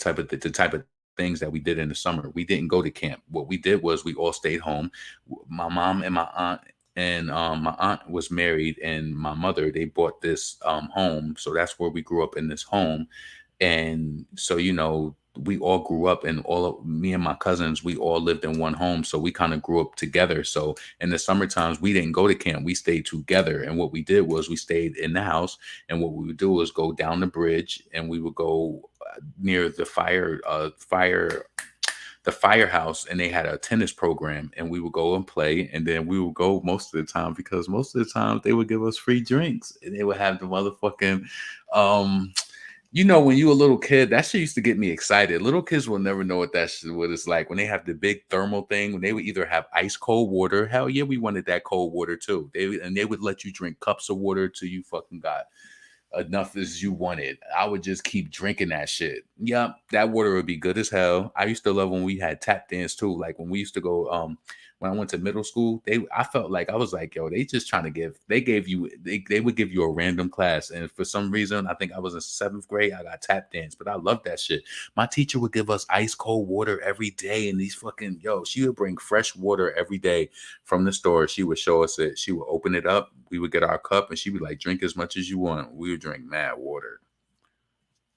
type of things that we did in the summer. We didn't go to camp. What we did was we all stayed home. My mom and my aunt, and my aunt was married, and my mother, they bought this home. So that's where we grew up, in this home. And so, we all grew up, and all of me and my cousins, we all lived in one home. So we kind of grew up together. So in the summer times, we didn't go to camp. We stayed together. And what we did was we stayed in the house. And what we would do was go down the bridge, and we would go near the firehouse, and they had a tennis program, and we would go and play. And then we would go most of the time, because most of the time they would give us free drinks, and they would have the motherfucking when you a little kid, that shit used to get me excited. Little kids will never know what what it's like when they have the big thermal thing, when they would either have ice cold water. Hell yeah, we wanted that cold water too. They would let you drink cups of water till you fucking got enough as you wanted. I would just keep drinking that shit. Yep, that water would be good as hell. I used to love when we had tap dance too. Like when we used to go, when I went to middle school, I felt like I was like, yo, they just trying to they would give you a random class. And for some reason, I think I was in 7th grade, I got tap dance, but I loved that shit. My teacher would give us ice cold water every day. And she would bring fresh water every day from the store. She would show us it. She would open it up. We would get our cup, and she would like, drink as much as you want. We would drink mad water.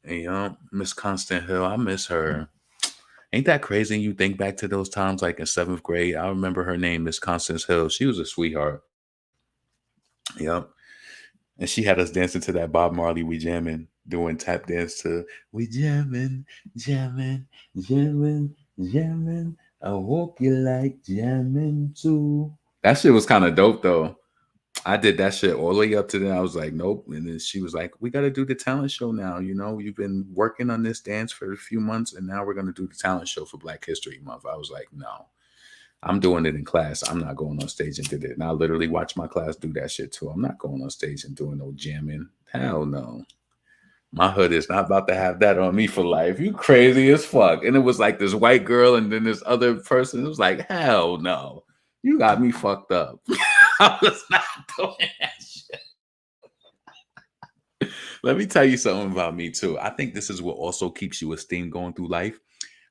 And Miss Constant Hill, I miss her. Ain't that crazy? You think back to those times, like in 7th grade. I remember her name, Miss Constance Hill. She was a sweetheart. Yep. And she had us dancing to that Bob Marley "We Jammin'," doing tap dance to "We Jammin', Jammin', Jammin', Jammin'. I hope you like jammin' too." That shit was kind of dope though. I did that shit all the way up to then. I was like, nope. And then she was like, we got to do the talent show now. You've been working on this dance for a few months, and now we're going to do the talent show for Black History Month. I was like, no, I'm doing it in class. I'm not going on stage and did it. And I literally watched my class do that shit too. I'm not going on stage and doing no jamming. Hell no. My hood is not about to have that on me for life. You crazy as fuck. And it was like this white girl and then this other person. It was like, hell no. You got me fucked up. I was not doing that shit. Let me tell you something about me too. I think this is what also keeps you esteemed going through life.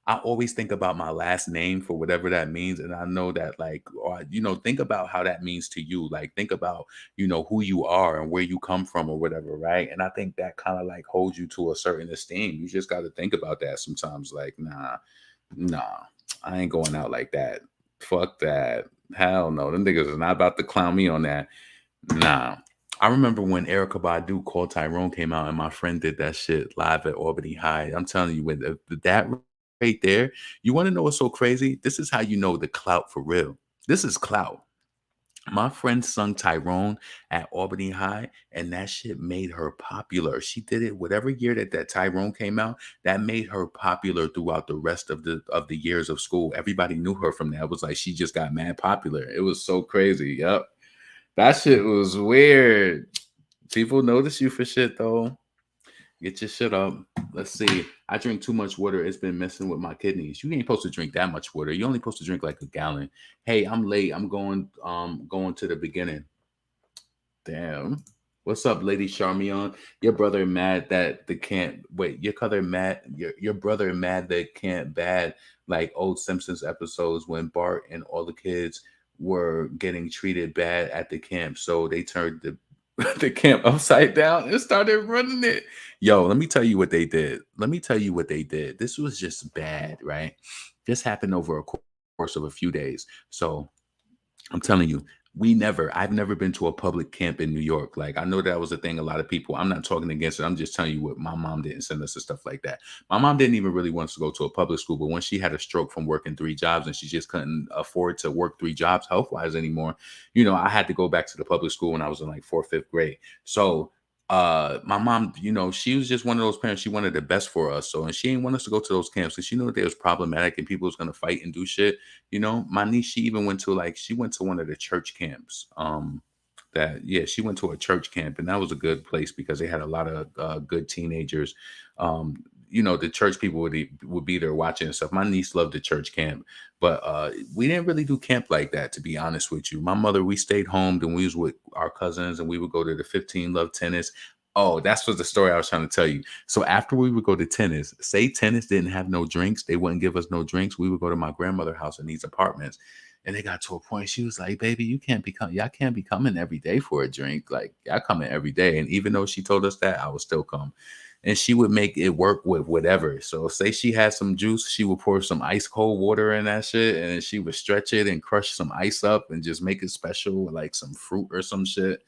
I always think about my last name for whatever that means. And I know that think about how that means to you. Like think about, who you are and where you come from or whatever. Right. And I think that kind of like holds you to a certain esteem. You just got to think about that sometimes. Like, nah, I ain't going out like that. Fuck that. Hell no. Them niggas is not about to clown me on that. Nah. I remember when Erykah Badu Called Tyrone came out, and my friend did that shit live at Albany High. I'm telling you, with that right there, you want to know what's so crazy? This is how you know the clout for real. This is clout. My friend sung Tyrone at Albany High, and that shit made her popular. She did it whatever year that Tyrone came out. That made her popular throughout the rest of the years of school. Everybody knew her from that. It was like she just got mad popular. It was so crazy. Yep, that shit was weird. People notice you for shit though. Get your shit up. Let's see. I drink too much water. It's been messing with my kidneys. You ain't supposed to drink that much water. You're only supposed to drink like a gallon. Hey, I'm late. I'm going to the beginning. Damn. What's up, Lady Charmion? Your brother mad that the can't wait. Your brother mad that can't bad like old Simpsons episodes when Bart and all the kids were getting treated bad at the camp. So they turned the camp upside down and started running it. Yo, let me tell you what they did. This was just bad, right? This happened over a course of a few days. So I'm telling you, I've never been to a public camp in New York. Like, I know that was a thing. A lot of people, I'm not talking against it. I'm just telling you what my mom didn't send us and stuff like that. My mom didn't even really want us to go to a public school, but when she had a stroke from working 3 jobs and she just couldn't afford to work 3 jobs health-wise anymore, I had to go back to the public school when I was in like 4th, 5th grade. So my mom, she was just one of those parents. She wanted the best for us. So, and she didn't want us to go to those camps because she knew that they was problematic and people was going to fight and do shit. My niece, she even went to one of the church camps. She went to a church camp, and that was a good place because they had a lot of good teenagers. The church people would be there watching and stuff. My niece loved the church camp, but we didn't really do camp like that, to be honest with you. My mother, we stayed home, then we was with our cousins, and we would go to the 15 Love Tennis. Oh, that's what the story I was trying to tell you. So after we would go to tennis, say tennis didn't have no drinks, they wouldn't give us no drinks. We would go to my grandmother's house in these apartments. And they got to a point, she was like, baby, y'all can't be coming every day for a drink. Like, y'all coming every day. And even though she told us that, I would still come. and she would make it work with whatever. So say she had some juice, she would pour some ice cold water in that shit, and then she would stretch it and crush some ice up and just make it special with like some fruit or some shit.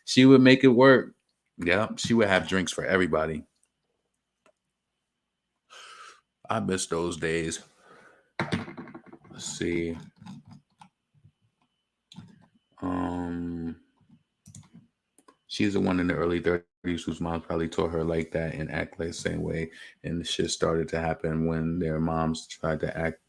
She would make it work. Yeah, she would have drinks for everybody. I miss those days. Let's see. She's the one in the early 30s whose mom probably taught her like that and act like the same way. And the shit started to happen when their moms tried to act.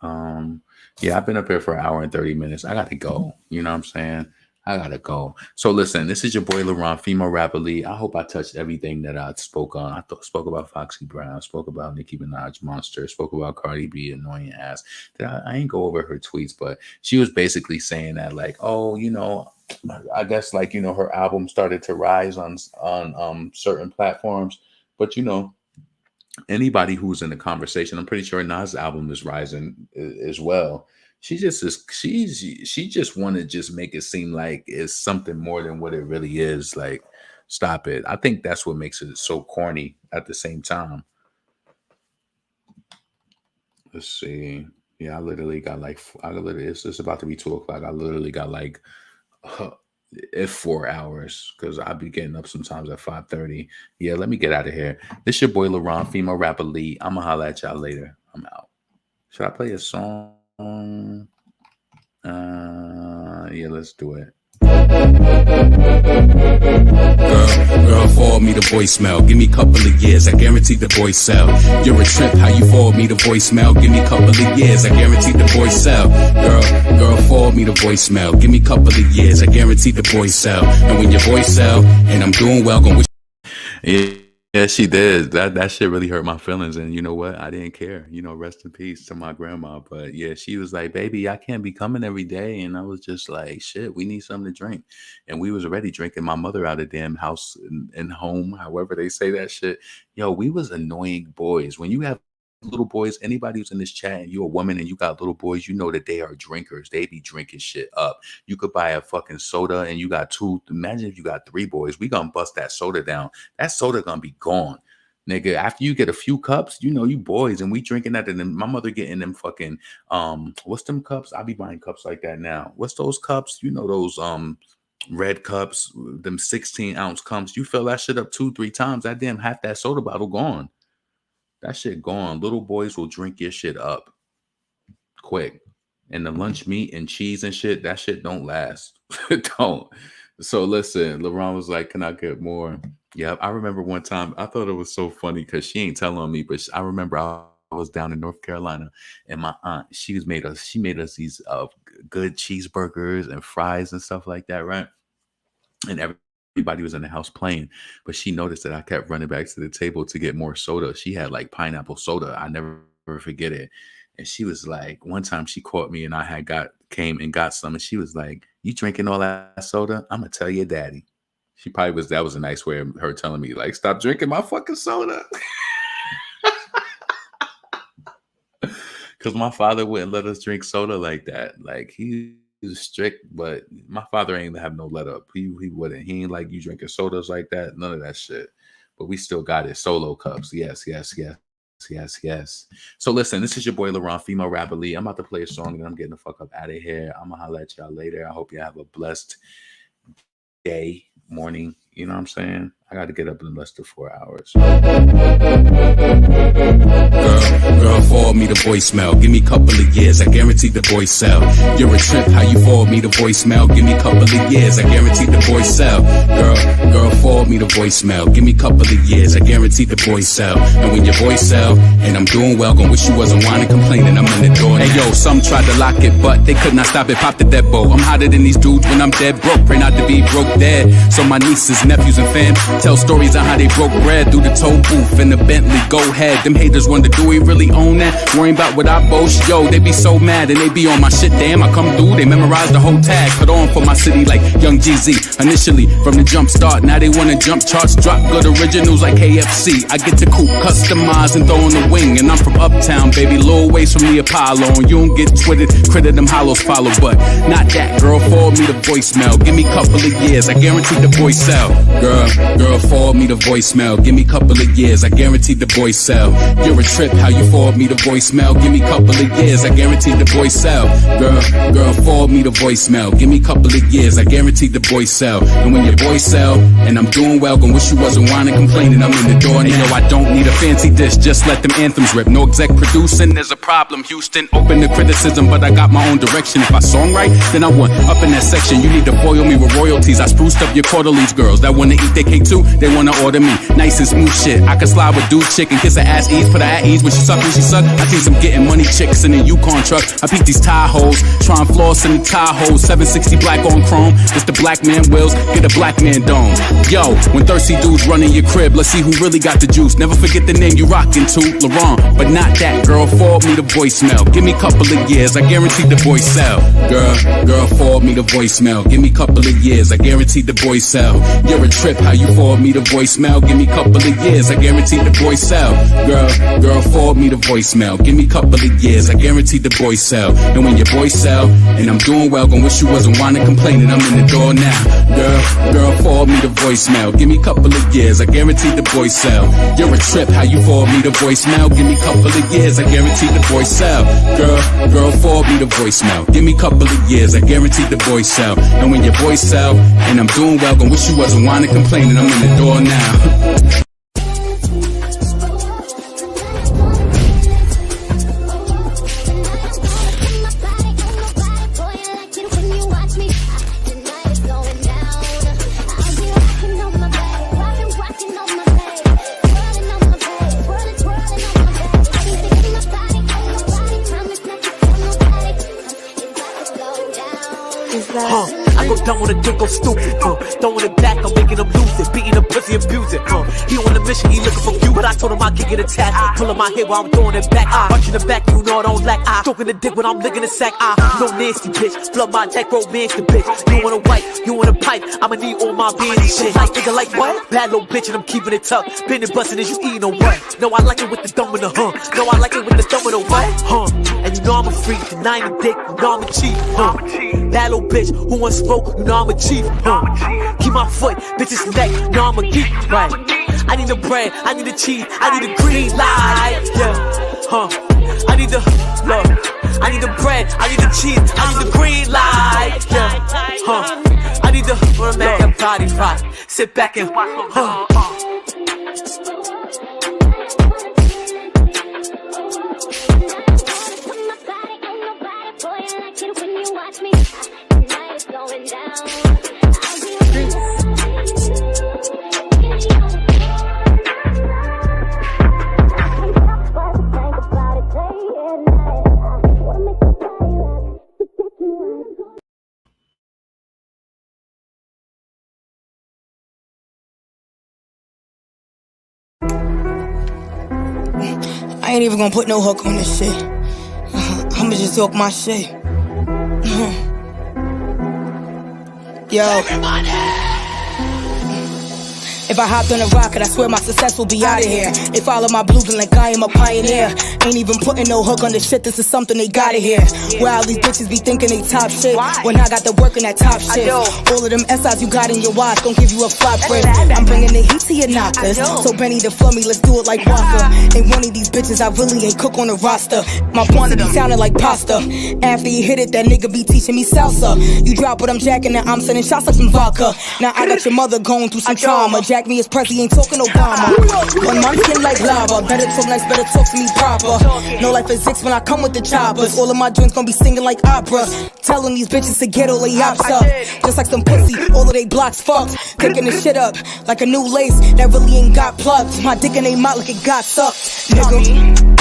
Yeah, I've been up here for an hour and 30 minutes. I got to go. You know what I'm saying? I got to go. So listen, this is your boy LaRon, female rapper Lee. I hope I touched everything that I spoke on. I spoke about Foxy Brown, spoke about Nicki Minaj, Monster, spoke about Cardi B, annoying ass. I ain't go over her tweets, but she was basically saying that like, oh, you know, I guess like, you know, her album started to rise on certain platforms, but you know, anybody who's in the conversation, I'm pretty sure Nas' album is rising as well. She just want to just make it seem like it's something more than what it really is. Like, stop it. I think that's what makes it so corny at the same time. Let's see. Yeah, I literally got like, it's about to be 2 o'clock. I literally got like, if 4 hours, because I be getting up sometimes at 5:30. Yeah, let me get out of here. This your boy LaRon, female rapper Lee. I'm gonna holla at y'all later. I'm out. Should I play a song? Yeah, let's do it. Girl, forward me the voicemail. Give me a couple of years. I guarantee the voice sell. You're a trip. How you forward me the voicemail? Give me a couple of years. I guarantee the voice sell. Girl, forward me the voicemail. Give me a couple of years. I guarantee the voice sell. And when your voice sell, and I'm doing well, gonna wish. Yeah, she did. That shit really hurt my feelings. And you know what? I didn't care. You know, rest in peace to my grandma. But yeah, she was like, baby, I can't be coming every day. And I was just like, shit, we need something to drink. And we was already drinking my mother out of damn house and home, however they say that shit. Yo, we was annoying boys. When you have little boys, anybody who's in this chat and you're a woman and you got little boys, you know that they are drinkers. They be drinking shit up. You could buy a fucking soda and you got 2. Imagine if you got 3 boys. We gonna bust that soda down. That soda gonna be gone, nigga. After you get a few cups, you know, you boys, and we drinking that. And then my mother getting them fucking what's them cups? I be buying cups like that now. What's those cups? You know, those red cups, them 16-ounce cups. You fill that shit up 2-3 times, that damn half that soda bottle gone. That shit gone. Little boys will drink your shit up quick. And the lunch meat and cheese and shit, that shit don't last. Don't. So listen, LaRon was like, can I get more? Yeah, I remember one time, I thought it was so funny because she ain't telling me, but I remember I was down in North Carolina and my aunt, she made us these good cheeseburgers and fries and stuff like that, right? And everybody was in the house playing, but she noticed that I kept running back to the table to get more soda. She had like pineapple soda. I never forget it. And she was like, one time she caught me and I came and got some, and she was like, you drinking all that soda? I'm gonna tell your daddy. She probably was, that was a nice way of her telling me, like, stop drinking my fucking soda. Because my father wouldn't let us drink soda like that. Like, he was strict, but my father ain't have no let up. He wouldn't. He ain't like you drinking sodas like that. None of that shit. But we still got it. Solo cups. Yes. So listen, this is your boy LaRon, female rapper Lee. I'm about to play a song and I'm getting the fuck up out of here. I'm gonna holla at y'all later. I hope you have a blessed day, morning. You know what I'm saying? I got to get up in less than 4 hours. Girl, forward me the voicemail. Give me a couple of years. I guarantee the voice sell. You're a trip. How you forward me the voicemail? Give me a couple of years. I guarantee the voice sell. Girl, forward me the voicemail. Give me a couple of years. I guarantee the voice sell. And when your voice sell, and I'm doing well, gonna wish you wasn't whining, complaining. I'm in the door. Hey yo, some tried to lock it, but they could not stop it. Pop the dead bow. I'm hotter than these dudes when I'm dead broke. Pray not to be broke dead. So my nieces, nephews, and fam tell stories on how they broke bread through the toll booth in the Bentley. Go ahead. Them haters wonder, do we really own that? Worrying about what I boast. Yo, they be so mad and they be on my shit. Damn, I come through. They memorize the whole tag. Put on for my city like Young GZ. Initially from the jump start. Now they wanna jump charts. Drop good originals like KFC. I get to coop, customize, and throw on the wing. And I'm from uptown, baby. Little ways from the Apollo. And you don't get twitted. Credit them hollows follow. But not that, girl. Forward me the voicemail. Give me a couple of years. I guarantee the voice sell. Girl, forward me the voicemail. Give me couple of years, I guarantee the boys sell. You're a trip, how you forward me the voicemail? Give me couple of years, I guarantee the boys sell. Girl, forward me the voicemail. Give me couple of years, I guarantee the boys sell. And when your boys sell, and I'm doing well, gon' wish you wasn't whining, complaining. I'm in the door now. Yo, I don't need a fancy dish, just let them anthems rip. No exec producing, there's a problem. Houston, open to criticism, but I got my own direction. If I song right, then I won up in that section. You need to foil me with royalties. I spruced up your quarterlies, girls that wanna eat their cake too. They wanna order me nice and smooth shit. I can slide with dude chick and kiss her ass ease, put her at ease when she suck. I see some getting money chicks in a Yukon truck. I peep these Tahoes, trying floss in the Tahoes. 760 black on chrome. It's the black man wheels, get a black man dome. Yo, when thirsty dudes run in your crib, let's see who really got the juice. Never forget the name you rockin' to, Laurent, but not that. Girl, forward me the voicemail. Give me couple of years, I guarantee the boys sell. Girl, forward me the voicemail. Give me couple of years, I guarantee the boys sell. You're a trip, how you forward me the voicemail? Give me couple of years, I guarantee the boys sell. Girl, forward me the voicemail. Give me couple of years, I guarantee the boys sell. And when your boys sell, and I'm doing well, gon' wish you wasn't whining, complaining. I'm in the door now. Girl, forward me the voicemail. Give me couple of years, I guarantee the boys sell. You're a trip, how you forward me the voicemail? Give me couple of years, I guarantee the boys sell. Girl, forward me the voicemail. Give me couple of years, I guarantee the boys sell. And when your boys sell, and I'm doing well, gon' wish you wasn't whining, complaining. I'm in the door now. I go down on a dick, go stupid, throwing it back, I'm making him lose it, beating him pussy, abuse it, he on a mission, he looking for you, but I told him I could get attacked, pulling my hair while I'm throwing it back, arching the back, you know I don't lack, stroking the dick when I'm licking the sack, you know nasty bitch, flood my neck, romance the bitch, you want a wife, you want a pipe, I'ma need all my beans and shit, like nigga like what? Bad little bitch and I'm keeping it tucked, been and bustin' is you eating or what? No, I like it with the thumb and the no, I like it with the thumb and the what? And you know I'm a freak, denying the dick, you know I'm a cheat, bad little bitch, who wants smoke, you know I'm a chief, keep my foot, bitch's neck, you know I'm a geek, right? I need the bread, I need the cheese, I need the green light, yeah, I need the love, I need the bread, I need the cheese, I need the green light, yeah, I need the wanna make that body rock, sit back and I ain't even gonna put no hook on this shit. I'ma just talk my shit. Yo. Everybody. If I hopped on a rocket, I swear my success will be out of here. They follow my blueprint like I am a pioneer. Ain't even putting no hook on this shit, this is something they gotta hear. Where all these bitches be thinking they top shit, when I got the work in that top shit. All of them SIs you got in your watch gon' give you a flop break. I'm bringing the heat to your knockers, so Benny the flummy, let's do it like Walker. Ain't one of these bitches I really ain't cook on the roster. My pussy be sounding like pasta. After you hit it, that nigga be teaching me salsa. You drop what I'm jacking and I'm sending shots like some vodka. Now I got your mother going through some trauma. Jack me as Prezi, ain't talking Obama. One month skin like lava. Better talk nice, better talk to me proper. No life physics when I come with the choppers. All of my joints gon' be singing like opera. Telling these bitches to get all they ops up. Just like some pussy, all of they blocks fucked. Picking the shit up like a new lace that really ain't got plugs. My dick in they mouth like it got sucked, nigga.